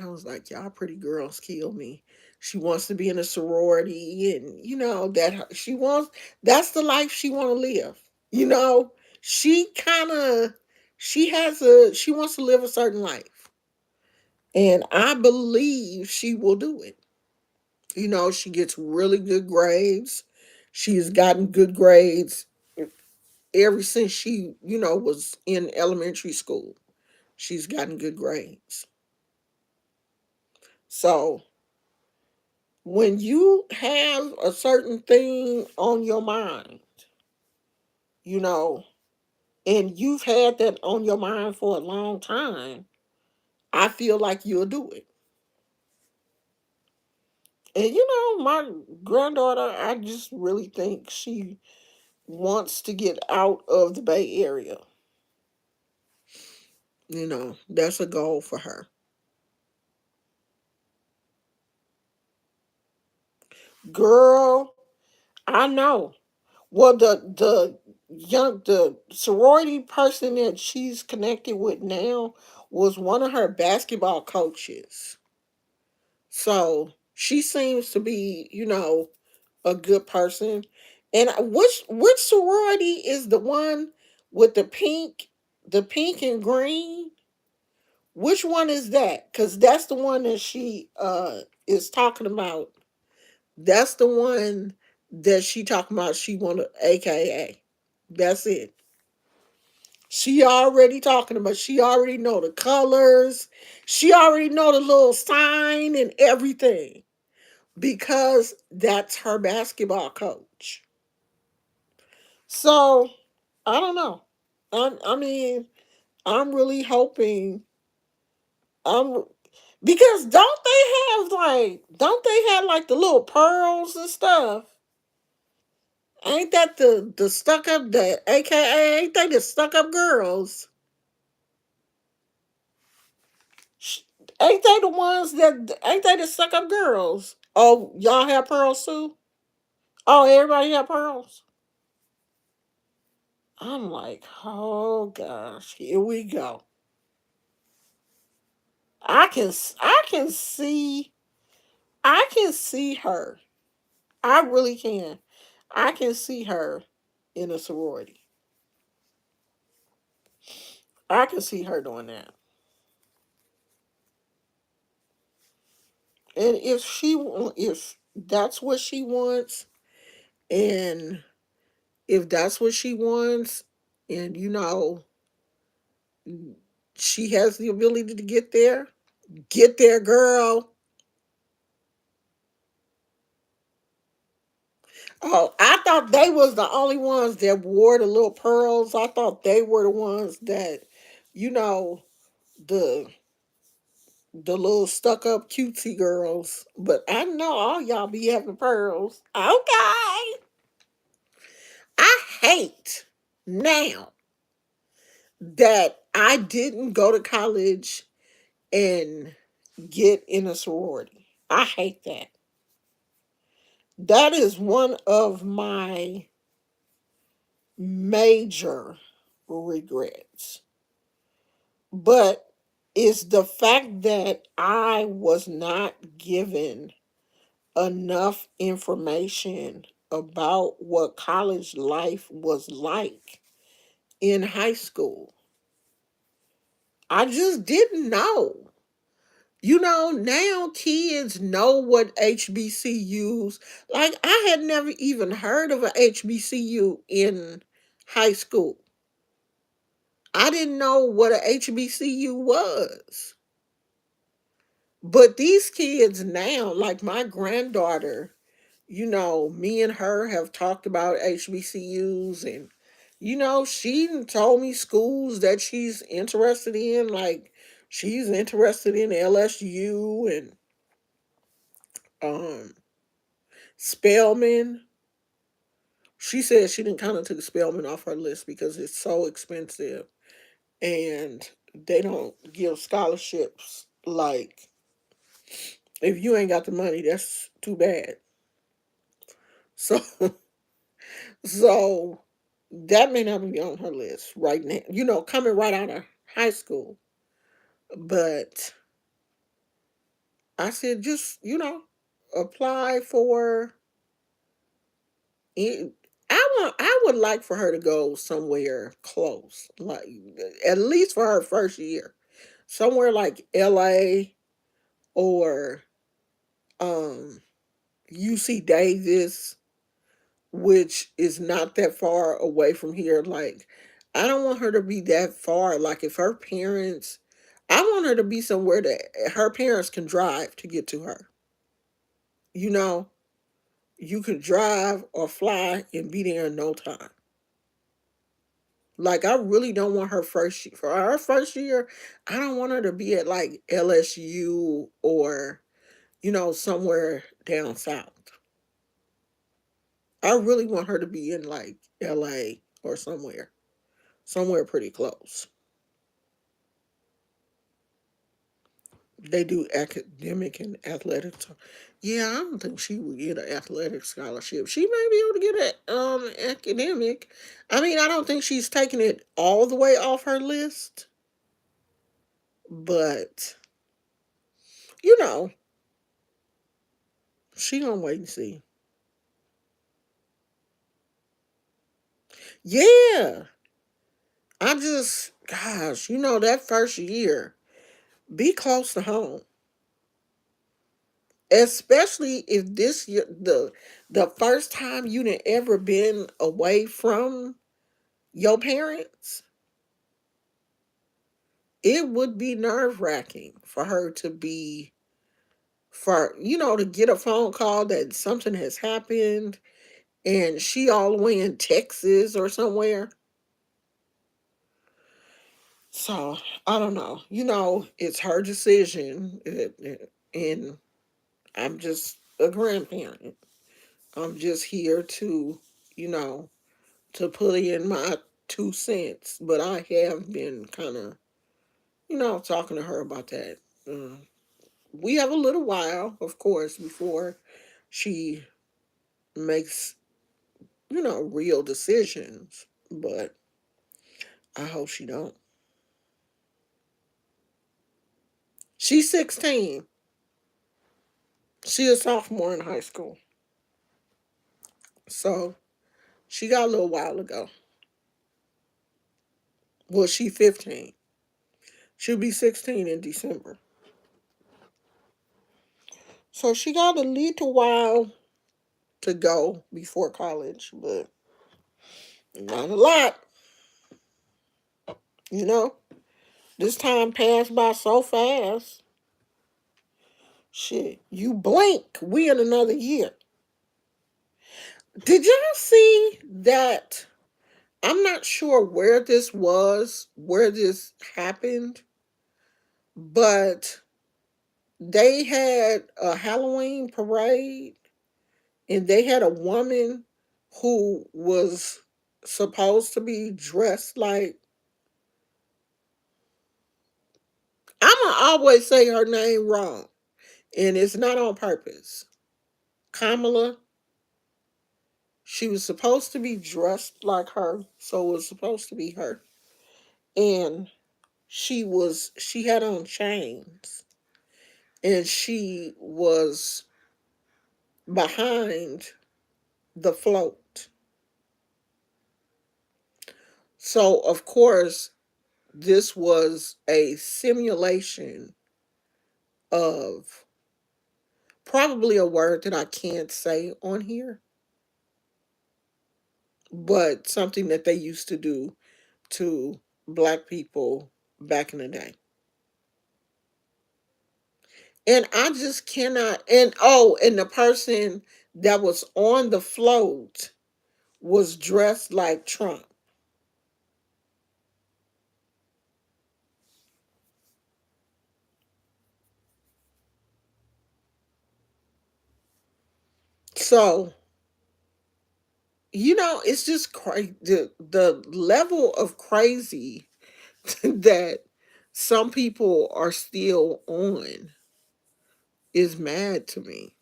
I was like, y'all pretty girls kill me. She wants to be in a sorority, and that she wants, that's the life she want to live. You know, she kind of she wants to live a certain life. And I believe she will do it. She gets really good grades. She's gotten good grades ever since she, was in elementary school. She's gotten good grades. So when you have a certain thing on your mind, you know, and you've had that on your mind for a long time, I feel like you'll do it. And my granddaughter, I just really think she wants to get out of the Bay Area. That's a goal for her. Girl, I know. Well, the sorority person that she's connected with now was one of her basketball coaches. So she seems to be, a good person. And which sorority is the one with the pink and green? Which one is that? Because that's the one that she is talking about. That's the one that she talking about. She wanted, AKA. That's it. She already talking about. She already know the colors. She already know the little sign and everything, because that's her basketball coach. So I don't know. I mean, I'm really hoping. I'm Because don't they have like the little pearls and stuff? Ain't that the stuck up, the AKA, ain't they the stuck up girls? Ain't they the ones that ain't they the suck up girls? Oh, y'all have pearls too? Oh, everybody have pearls? I'm like, oh gosh, here we go. I can see I can see her. I really can. I can see her in a sorority. I can see her doing that. And if that's what she wants, and if that's what she wants, and she has the ability to get there, girl. Oh, I thought they was the only ones that wore the little pearls. I thought they were the ones that, you know, the the little stuck up cutesy girls. But I know all y'all be having pearls. Okay. I hate now that I didn't go to college and get in a sorority. I hate that. That is one of my major regrets. But it's the fact that I was not given enough information about what college life was like in high school. I just didn't know. Now kids know what HBCUs, like I had never even heard of a HBCU in high school. I didn't know what a HBCU was. But these kids now, like my granddaughter, me and her have talked about HBCUs, and she done told me schools that she's interested in, like she's interested in LSU and um Spelman. She said she didn't kind of took Spelman off her list because it's so expensive and they don't give scholarships. Like, if you ain't got the money, that's too bad. So so that may not be on her list right now, coming right out of high school. But I said, just, apply for it. I would like for her to go somewhere close, like at least for her first year. Somewhere like LA or um UC Davis, which is not that far away from here. Like, I don't want her to be that far. Like, if her parents, I want her to be somewhere that her parents can drive to get to her. You know, you can drive or fly and be there in no time. Like, I really don't want for her first year. I don't want her to be at like LSU or somewhere down south. I really want her to be in like LA or somewhere pretty close. They do academic and athletic. Yeah, I don't think she would get an athletic scholarship. She may be able to get an academic. I mean, I don't think she's taking it all the way off her list, but you know, she gonna wait and see. Yeah, gosh, that first year, be close to home, especially if this year the first time you done ever been away from your parents. It would be nerve wracking for her to get a phone call that something has happened and she all the way in Texas or somewhere. So I don't know. It's her decision, and I'm just a grandparent. I'm just here you know, to put in my 2 cents. But I have been kind of, talking to her about that. Uh, we have a little while, of course, before she makes, real decisions. But I hope she don't. She's 16. She a sophomore in high school. So she got a little while to go. Well, she 15. She'll be 16 in December. So she got a little while to go before college, but not a lot, you know? This time passed by so fast. Shit, you blink, we in another year. Did y'all see that? I'm not sure where this happened, but they had a Halloween parade and they had a woman who was supposed to be dressed like, I'm gonna always say her name wrong, and it's not on purpose. Kamala, she was supposed to be dressed like her, so it was supposed to be her. And she had on chains and she was behind the float. So of course this was a simulation of probably a word that I can't say on here, but something that they used to do to black people back in the day. And I just cannot, and the person that was on the float was dressed like Trump. So, it's just crazy. The level of crazy that some people are still on is mad to me.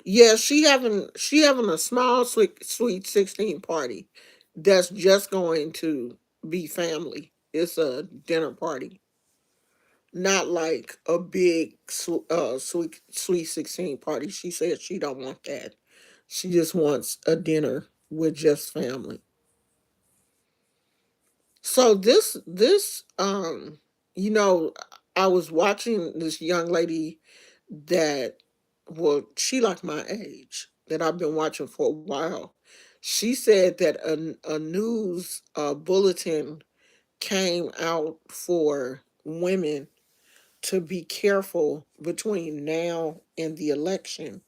Yeah, she having a small sweet 16 party that's just going to be family. It's a dinner party, not like a big sweet 16 party. She said she don't want that. She just wants a dinner with just family. So you know, I was watching this young lady that, well, she like my age, that I've been watching for a while. She said that a news bulletin came out for women to be careful between now and the election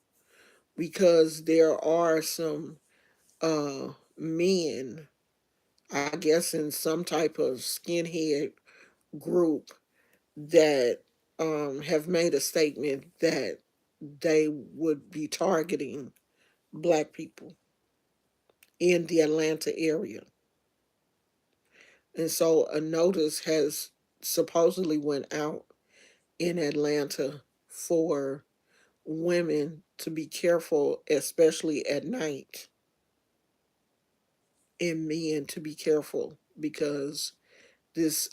because there are some men, I guess, in some type of skinhead group that have made a statement that they would be targeting black people in the Atlanta area. And so a notice has supposedly went out in Atlanta for women to be careful, especially at night, and men to be careful because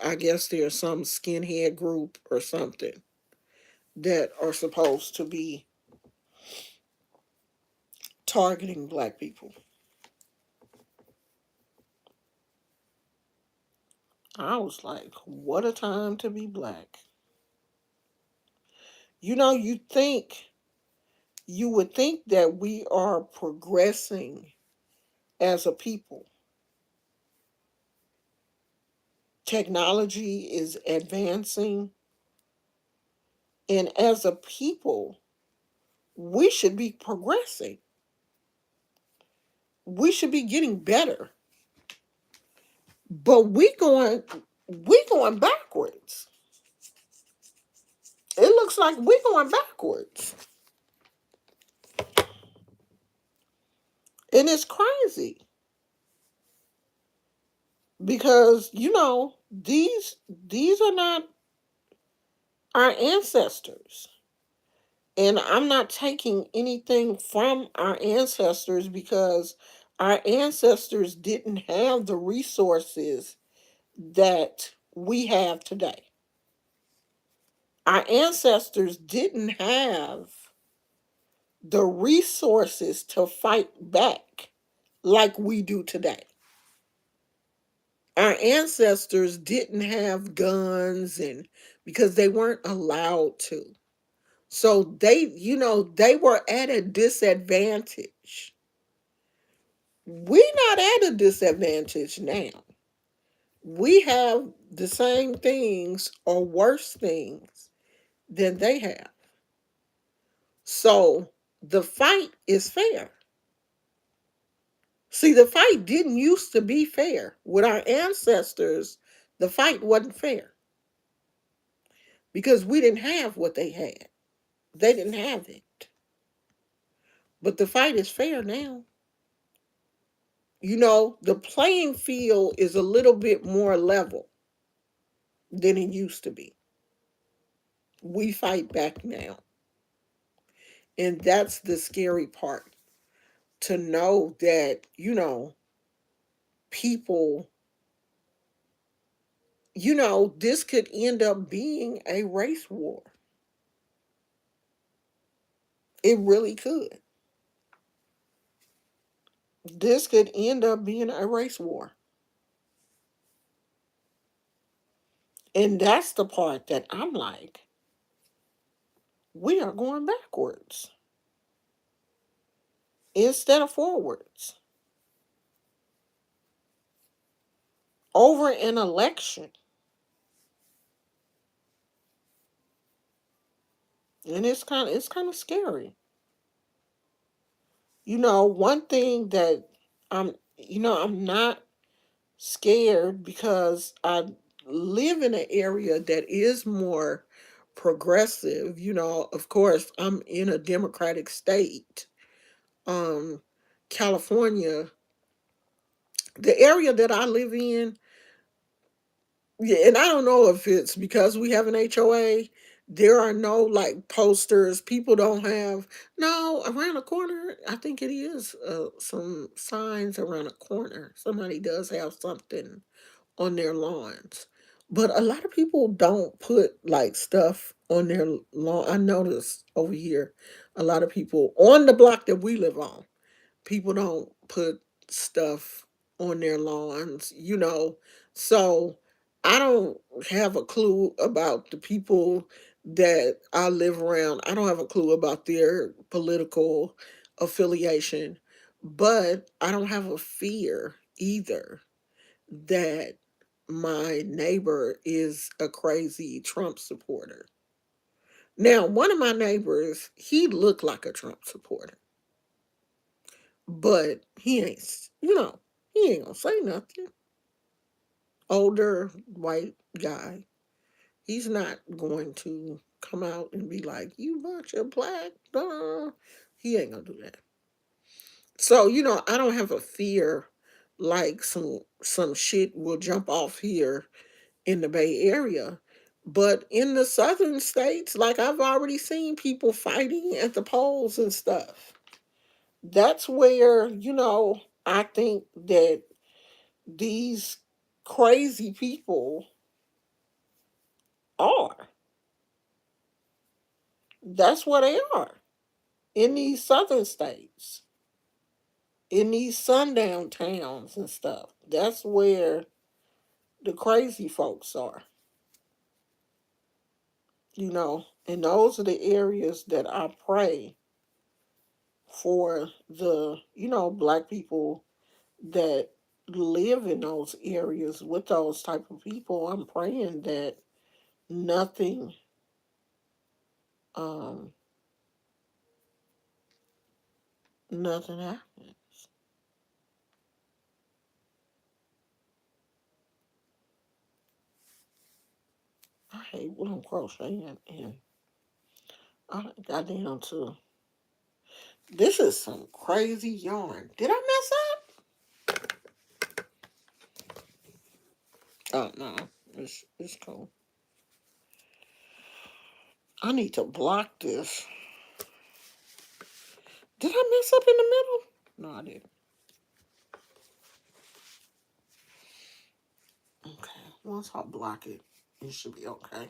I guess there's some skinhead group or something that are supposed to be targeting black people. I was like, what a time to be black. You think, you would think that we are progressing as a people. Technology is advancing, and as a people, we should be progressing. We should be getting better. But we going backwards. It looks like we're going backwards. And it's crazy because these are not, our ancestors. And I'm not taking anything from our ancestors because our ancestors didn't have the resources that we have today. Our ancestors didn't have the resources to fight back like we do today. Our ancestors didn't have guns and because they weren't allowed to. So they were at a disadvantage. We're not at a disadvantage now. We have the same things or worse things than they have. So the fight is fair. See, the fight didn't used to be fair. With our ancestors, the fight wasn't fair because we didn't have what they had. They didn't have it. But the fight is fair now. The playing field is a little bit more level than it used to be. We fight back now. And that's the scary part to know that, people, this could end up being a race war. It really could. This could end up being a race war. And that's the part that I'm like, we are going backwards instead of forwards over an election. And it's kind of scary. One thing that I'm not scared because I live in an area that is more progressive. Of course, I'm in a Democratic state. Um, California, the area that I live in, yeah, and I don't know if it's because we have an HOA. There are no like posters. People don't have no around the corner. I think it is some signs around the corner. Somebody does have something on their lawns. But a lot of people don't put like stuff on their lawn. I notice over here a lot of people on the block that we live on, people don't put stuff on their lawns. So I don't have a clue about the people that I live around. I don't have a clue about their political affiliation, but I don't have a fear either that my neighbor is a crazy Trump supporter. Now, one of my neighbors, he looked like a Trump supporter, but he ain't gonna say nothing. Older white guy, he's not going to come out and be like, "You bunch of black." He ain't gonna do that. So I don't have a fear like some shit will jump off here in the Bay Area. But in the southern states, like I've already seen people fighting at the polls and stuff. That's where, I think that these crazy people are. That's where they are. In these southern states, in these sundown towns and stuff. That's where the crazy folks are. And those are the areas that I pray for the, black people that live in those areas with those type of people. I'm praying that nothing um nothing happens. I hate when I'm crocheting and I got down to this is some crazy yarn. Did I mess up? Oh no. It's cool. I need to block this. Did I mess up in the middle? No, I didn't. Okay. Once I block it, it should be okay.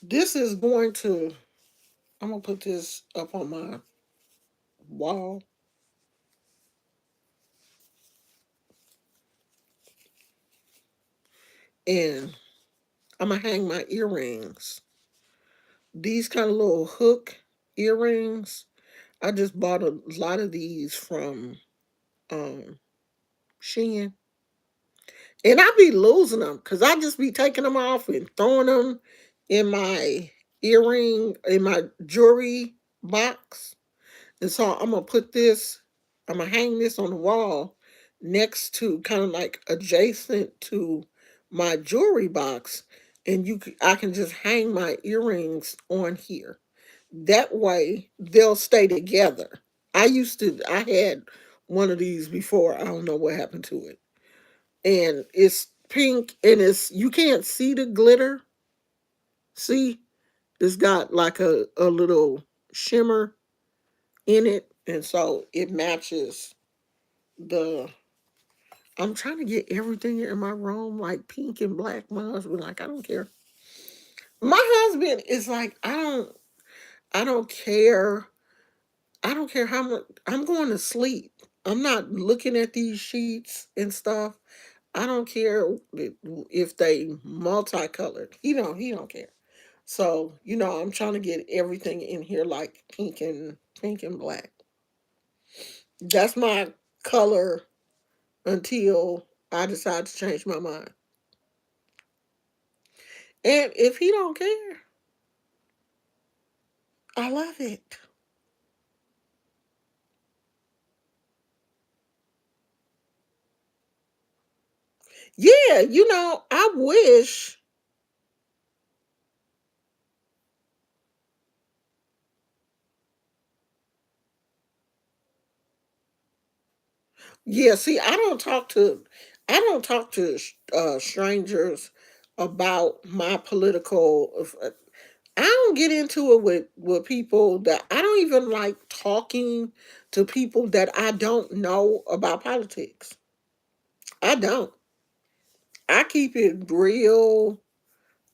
This is going to, I'm going to put this up on my wall. And I'm going to hang my earrings. These kind of little hook earrings. I just bought a lot of these from um Shein. And I be losing them because I just be taking them off and throwing them in my in my jewelry box. And so I'm gonna put this, I'm gonna hang this on the wall next to, kind of like adjacent to my jewelry box, and I can just hang my earrings on here. That way they'll stay together. I had one of these before. I don't know what happened to it. And it's pink and you can't see the glitter. See? It's got like a little shimmer in it, and so it matches the. I'm trying to get everything in my room like pink and black. My husband like, I don't care. My husband is like, I don't care. I don't care how much I'm going to sleep. I'm not looking at these sheets and stuff. I don't care if they multicolored. He don't care. So, I'm trying to get everything in here like pink and black. That's my color until I decide to change my mind. And if he don't care, I love it. Yeah, I wish. Yeah, see, I don't talk to strangers about my political. I don't get into it with people that I don't even like talking to people that I don't know about politics. I don't. I keep it real,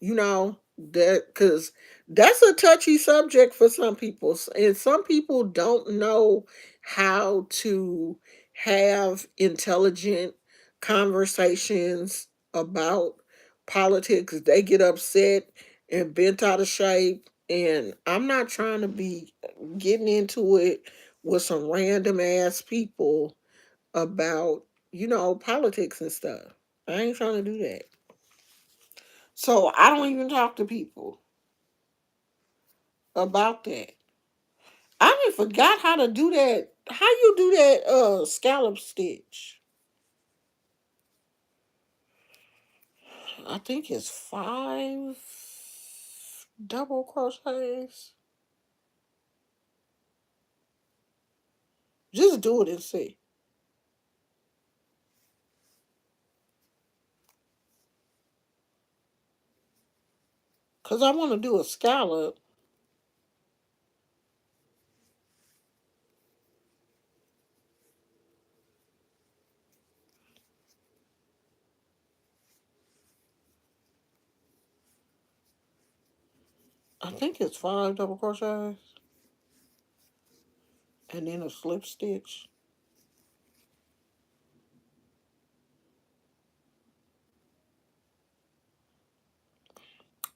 that because that's a touchy subject for some people, and some people don't know how to have intelligent conversations about politics. They get upset and bent out of shape, and I'm not trying to be getting into it with some random ass people about politics and stuff. I ain't trying to do that. So I don't even talk to people about that. I even forgot how to do that. How you do that scallop stitch? I think it's 5 double crochets. Just do it and see. Cause I want to do a scallop. I think it's 5 double crochets and then a slip stitch.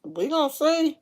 We gonna see.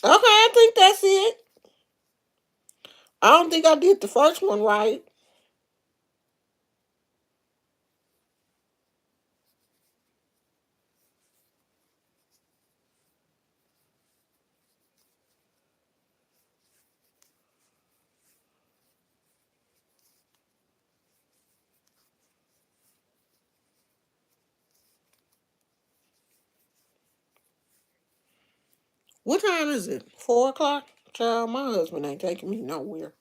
Okay, I think that's it. I don't think I did the first one right. What time is it? 4 o'clock? Child, my husband ain't taking me nowhere.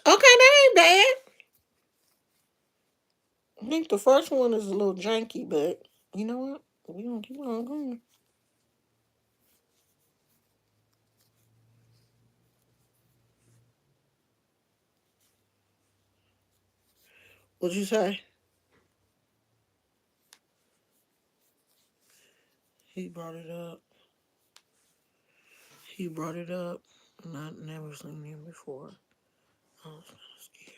Okay, that ain't bad. I think the first one is a little janky, but you know what? We gonna keep on going. What'd you say? He brought it up. He brought it up. And I never seen him before. I was kind of scared.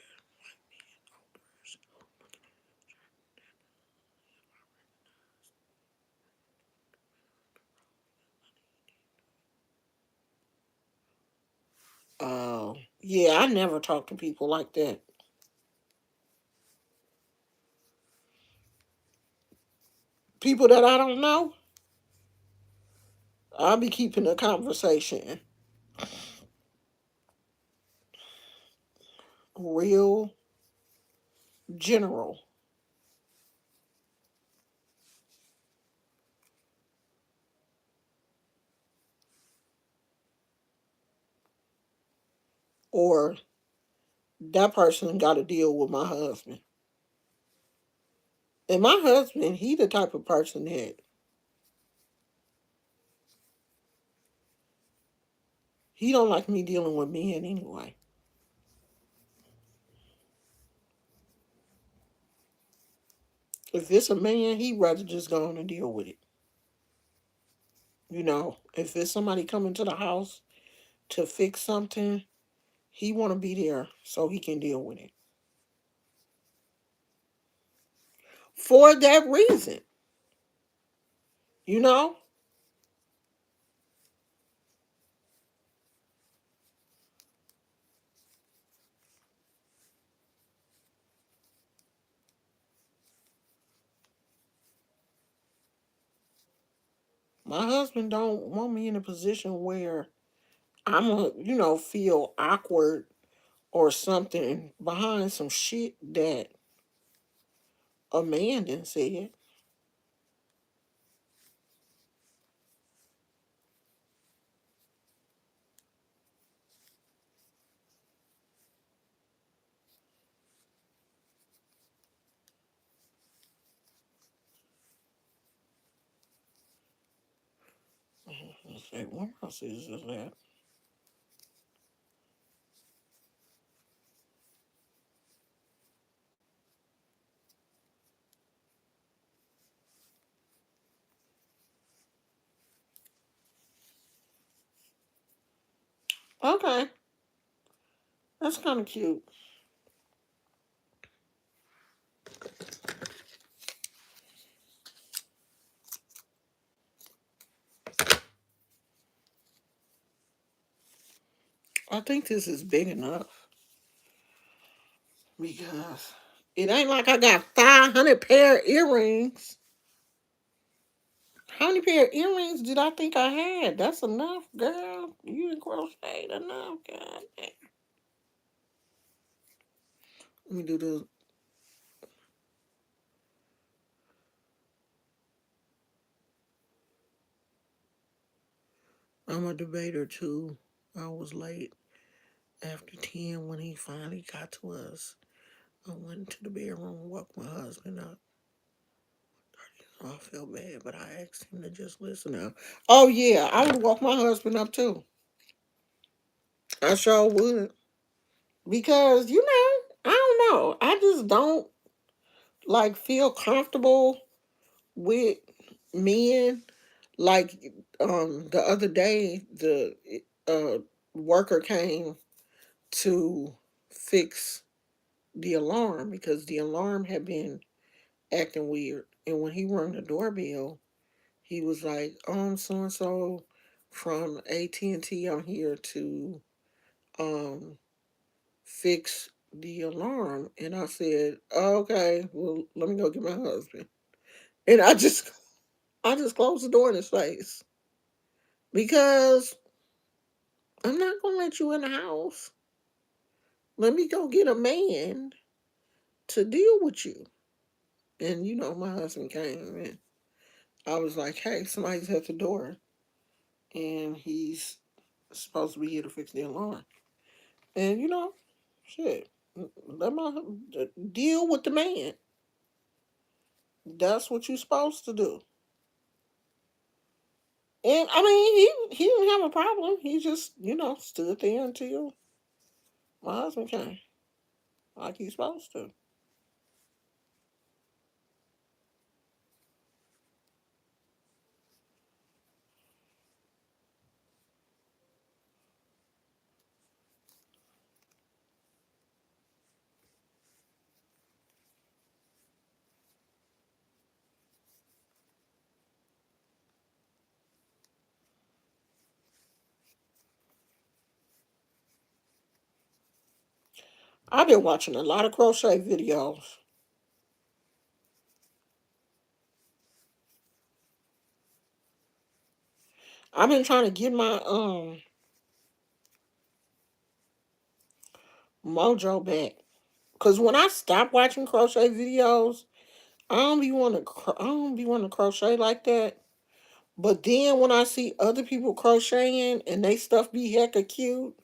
Oh, yeah, I never talk to people like that. People that I don't know, I'll be keeping a conversation real general. Or that person got to deal with my husband. And my husband, he the type of person that he don't like me dealing with men anyway. If it's a man, he'd rather just go on and deal with it. If it's somebody coming to the house to fix something, he want to be there so he can deal with it. For that reason, you know, my husband don't want me in a position where I'm a, feel awkward or something behind some shit that a man didn't say it. Let's say, where else is this at? Okay, that's kind of cute. I think this is big enough because it ain't like I got 500 pair of earrings. How many pair of earrings did I think I had? That's enough, girl. You didn't crochet enough, God damn. Let me do this. I'm a debater too. I was late after 10 when he finally got to us. I went to the bedroom and woke my husband up. I feel bad, but I asked him to just listen now. Oh yeah, I would walk my husband up too. I sure would. Because, I don't know. I just don't like feel comfortable with men. Like the other day uh worker came to fix the alarm because the alarm had been acting weird. And when he rang the doorbell, he was like, so and so from AT&T, I'm here to um fix the alarm. And I said, oh, okay, well, let me go get my husband. And I just closed the door in his face because I'm not gonna let you in the house. Let me go get a man to deal with you. And my husband came and I was like, hey, somebody's at the door and he's supposed to be here to fix the alarm. And shit, let my deal with the man. That's what you're supposed to do. And I mean, he didn't have a problem. He just stood there until my husband came, like he's supposed to. I've been watching a lot of crochet videos. I've been trying to get my mojo back. Cause when I stop watching crochet videos, I don't be wanting to crochet like that. But then when I see other people crocheting and they stuff be hecka cute,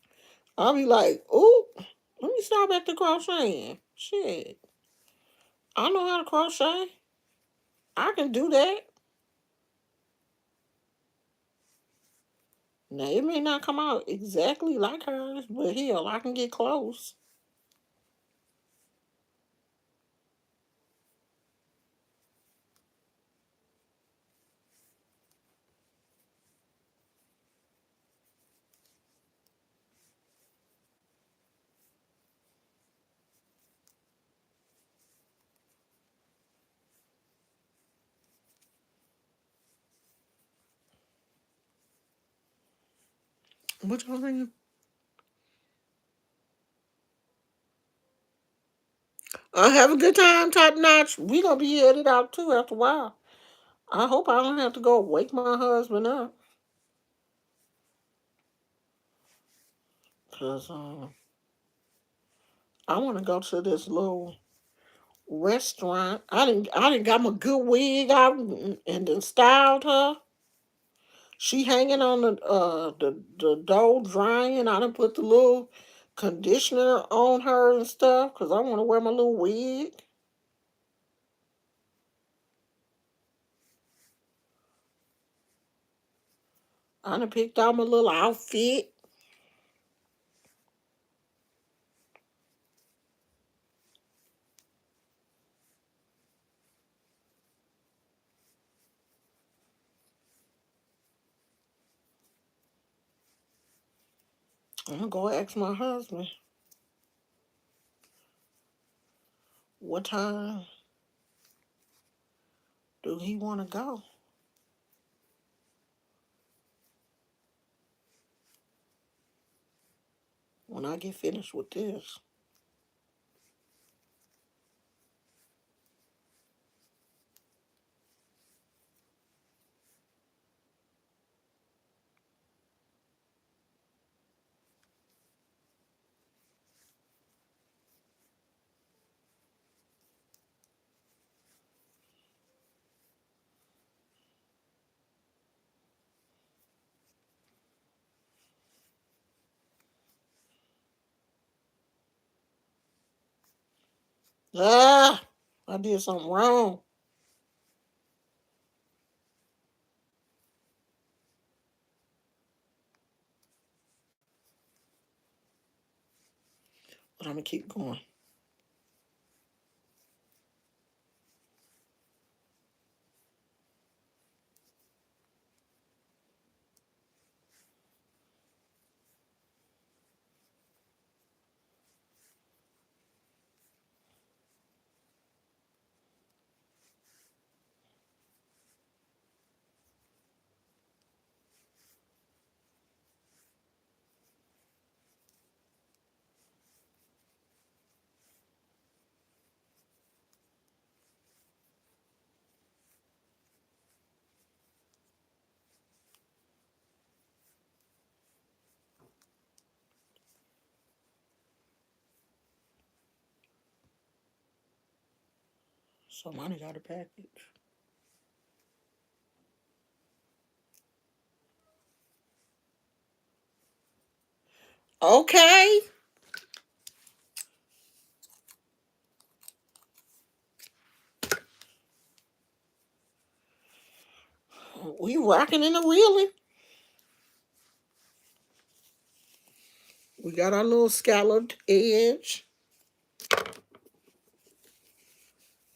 I'll be like, ooh, let me start back to crocheting. Shit, I know how to crochet. I can do that. Now it may not come out exactly like hers, but hell, I can get close. What y'all thinking? I have a good time, top notch. We gonna be headed out too after a while. I hope I don't have to go wake my husband up, cause I want to go to this little restaurant. I didn't got my good wig out and then styled her. She hanging on the dough drying. I done put the little conditioner on her and stuff because I want to wear my little wig. I done picked out my little outfit. I'm gonna go ask my husband what time do he want to go when I get finished with this. Ah, I did something wrong. But I'm gonna keep going. Somebody got a package. Okay. We rocking and a reeling. We got our little scalloped edge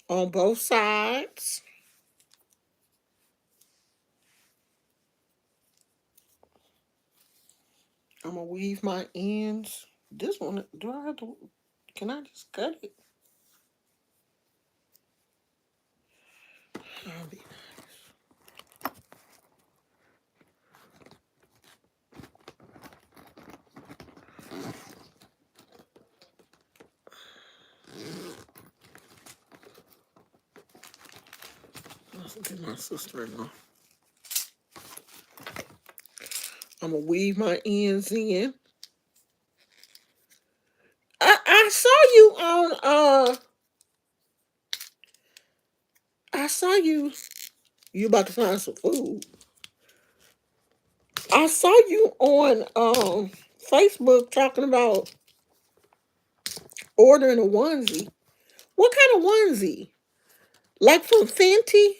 on both sides. I'm gonna weave my ends. This one, do I have to? Can I just cut it? I'll be nice. Let's get my sister-in-law. I'm gonna weave my ends in. I saw you on I saw you. You about to find some food. I saw you on Facebook talking about ordering a onesie. What kind of onesie? Like from Fenty?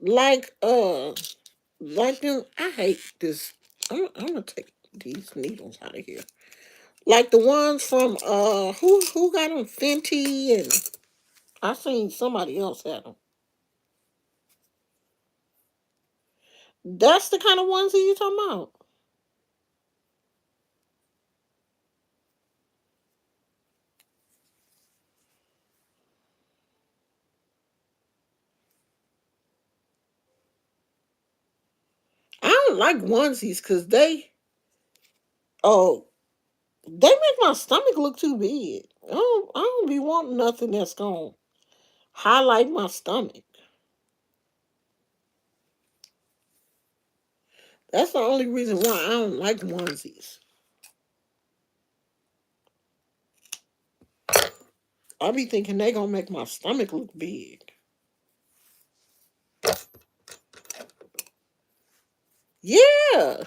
Like like them. I hate this. I'm gonna take these needles out of here. Like the ones from who got them, Fenty, and I seen somebody else had them. That's the kind of onesie you talking about. I don't like onesies because oh they make my stomach look too big. I don't be wanting nothing that's gonna highlight my stomach. That's the only reason why I don't like onesies. I be thinking they gonna make my stomach look big. Yeah,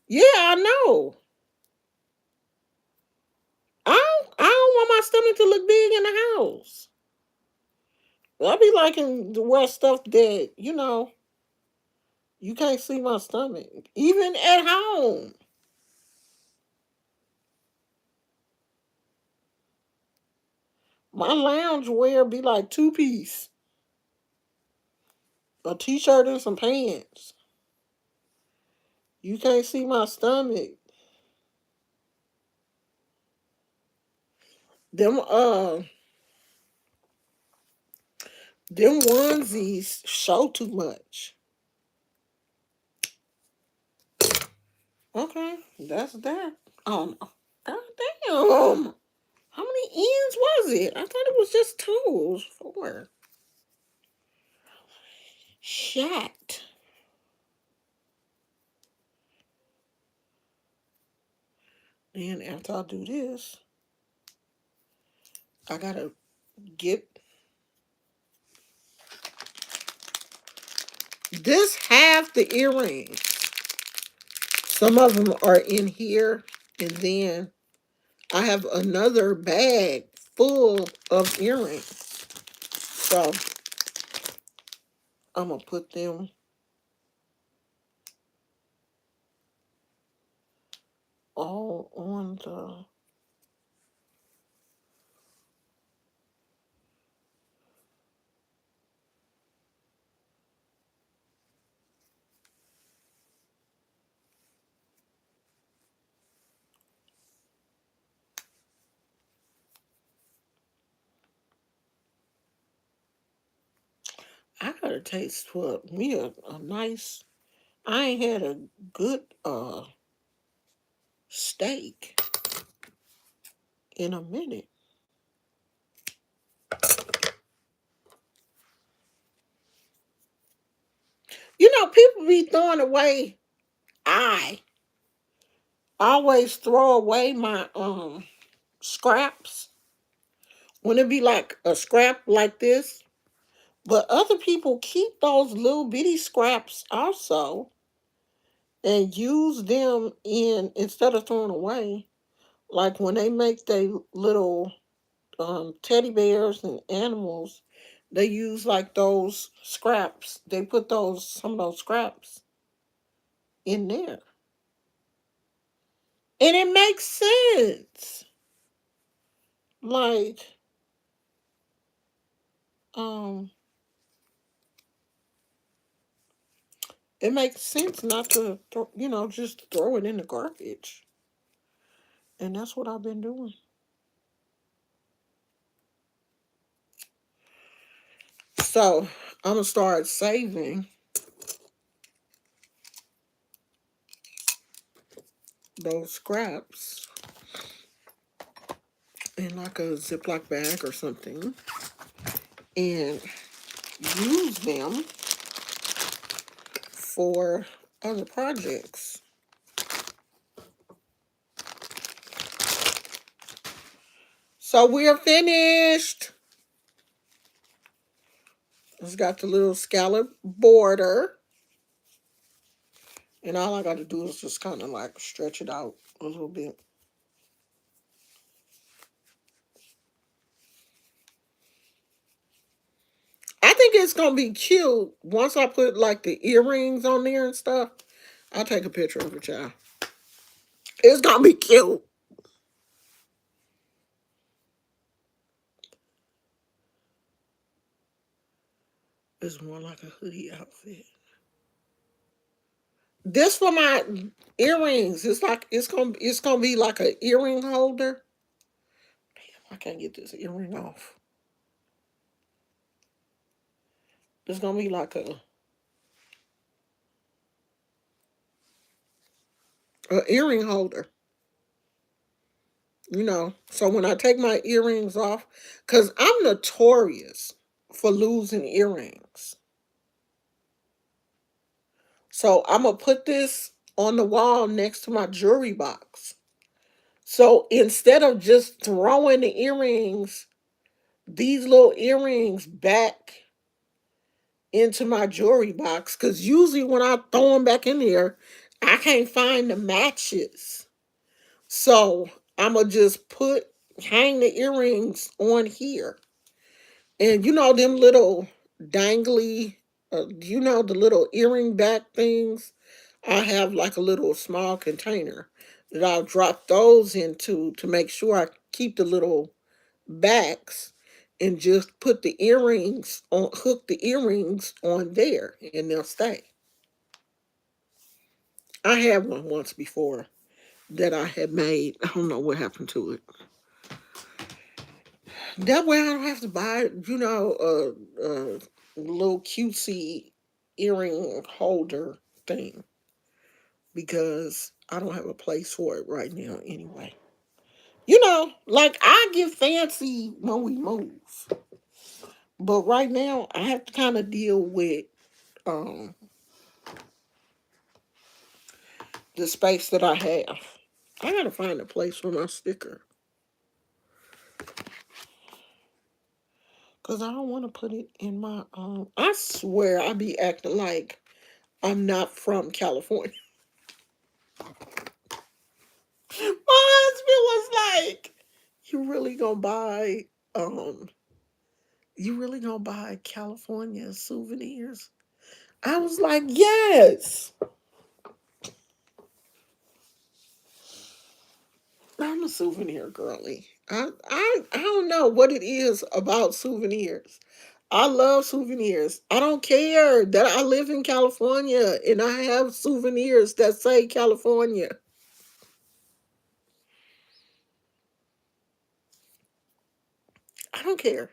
yeah, I know. I don't want my stomach to look big in the house. I be liking to wear stuff that you can't see my stomach, even at home. My lounge wear be like two piece, a t-shirt and some pants. You can't see my stomach. Them them onesies show too much. Okay, that's that. Oh no. God damn. How many ends was it? I thought it was just toes. Four. Shat. Then after I do this, I gotta get this half the earrings. Some of them are in here, and then I have another bag full of earrings. So I'm gonna put them all on the. I gotta taste for me a nice. I ain't had a good steak in a minute. You know, people be throwing away. I always throw away my scraps when it be like a scrap like this. But other people keep those little bitty scraps also and use them in instead of throwing away. Like when they make their little teddy bears and animals, they use like those scraps. They put those some of those scraps in there, and it makes sense. Like um, it makes sense not to just throw it in the garbage, and that's what I've been doing. So I'm gonna start saving those scraps in like a Ziploc bag or something, and use them for other projects. So we're finished. It's got the little scallop border. And all I got to do is just kind of like stretch it out a little bit. I think it's going to be cute once I put like the earrings on there and stuff. I'll take a picture of it, y'all. It's going to be cute. It's more like a hoodie outfit. This for my earrings. It's gonna be like an earring holder. Damn, I can't get this earring off. It's gonna be like a earring holder. So when I take my earrings off, because I'm notorious for losing earrings. So I'm gonna put this on the wall next to my jewelry box. So instead of just throwing the earrings, these little earrings back into my jewelry box, because usually when I throw them back in there, I can't find the matches. So I'm gonna just hang the earrings on here. And them little dangly, the little earring back things? I have like a little small container that I'll drop those into to make sure I keep the little backs and just put the earrings on, hook the earrings on there and they'll stay. I had one once before that I had made. I don't know what happened to it. That way I don't have to buy, a little cutesy earring holder thing because I don't have a place for it right now anyway. Like I get fancy when we move, but right now I have to kind of deal with um, the space that I have. I gotta find a place for my sticker because I don't want to put it in my. I swear I be acting like I'm not from California. My husband was like, "You really gonna buy um you really gonna buy California souvenirs?" I was like, "Yes." I'm a souvenir girly. I don't know what it is about souvenirs. I love souvenirs. I don't care that I live in California and I have souvenirs that say California. I don't care.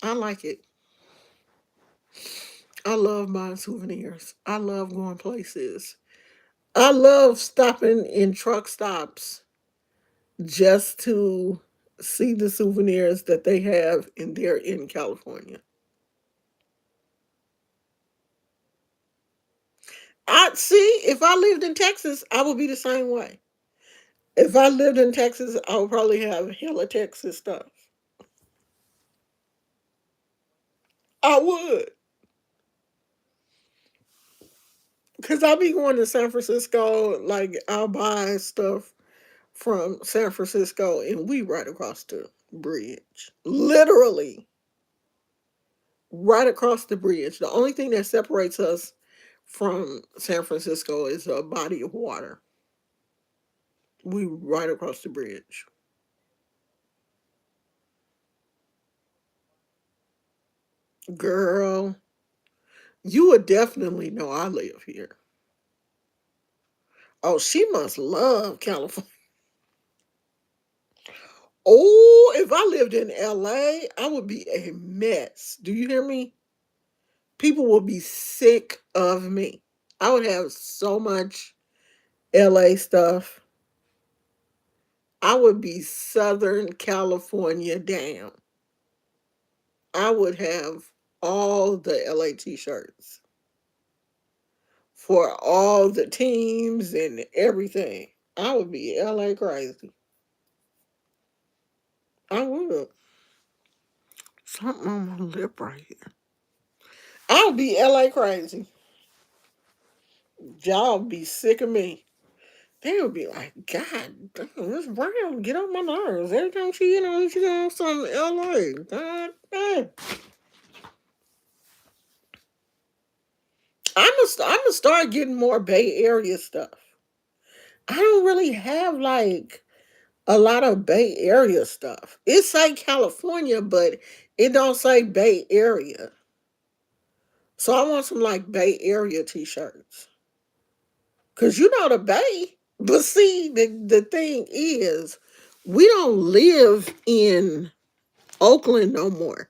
I like it. I love buying souvenirs. I love going places. I love stopping in truck stops just to see the souvenirs that they have and they're in California. I see if I lived in Texas, I would be the same way. If I lived in Texas, I would probably have hella Texas stuff. I would. Because I'll be going to San Francisco, like I'll buy stuff from San Francisco and we right across the bridge. Literally right across the bridge. The only thing that separates us from San Francisco is a body of water. We right across the bridge. Girl, you would definitely know I live here. Oh, she must love California. Oh, if I lived in LA, I would be a mess. Do you hear me? People would be sick of me. I would have so much LA stuff. I would be Southern California down. I would have all the LA t shirts for all the teams and everything. I would be LA crazy. I would. Something on my lip right here. I would be LA crazy. Y'all be sick of me. They would be like, God damn, Miss Brown, get on my nerves. Every time she goes some LA. God damn. I'm gonna start getting more Bay Area stuff. I don't really have like a lot of Bay Area stuff. It say California, but it don't say Bay Area. So I want some like Bay Area t-shirts. Cause you know the Bay. But see, the thing is, we don't live in Oakland no more.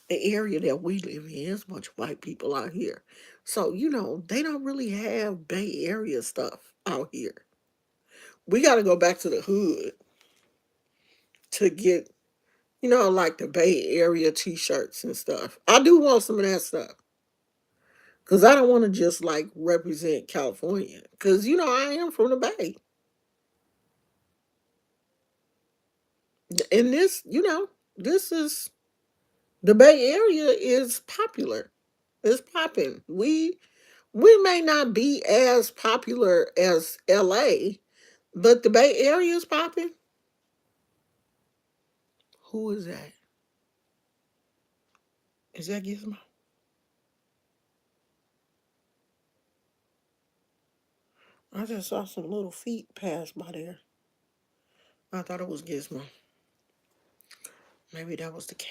The area that we live in is a bunch of white people out here. So, they don't really have Bay Area stuff out here. We got to go back to the hood to get, like the Bay Area t shirts and stuff. I do want some of that stuff because I don't want to just like represent California because, I am from the Bay. And this is the Bay Area is popular. It's popping. We may not be as popular as LA, but the Bay Area is popping. Who is that? Is that Gizmo? I just saw some little feet pass by there. I thought it was Gizmo. Maybe that was the cat.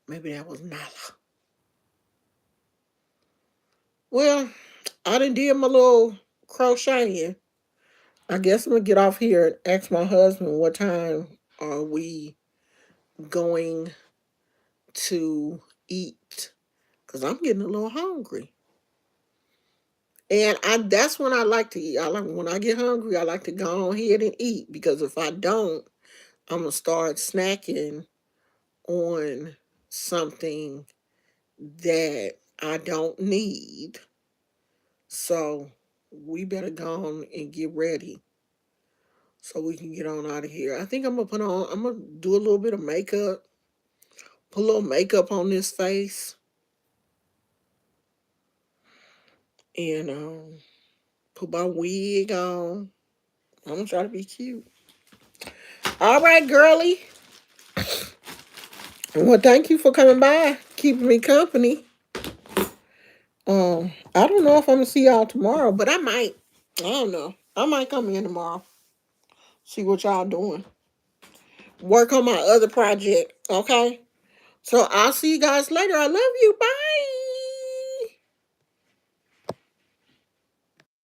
Maybe that was Nala. Well, I done did my little crocheting. I guess I'm gonna get off here and ask my husband what time are we going to eat. Cause I'm getting a little hungry. And that's when I like to eat. I like when I get hungry, I like to go ahead and eat because if I don't, I'm gonna start snacking on something that I don't need. So we better go on and get ready so we can get on out of here. I think I'm gonna do a little bit of makeup, put a little makeup on this face, and put my wig on. I'm gonna try to be cute. All right, girly. Well, thank you for coming by, keeping me company. I don't know if I'm gonna see y'all tomorrow, but I might. I don't know. I might come in tomorrow. See what y'all doing. Work on my other project. Okay. So I'll see you guys later. I love you. Bye.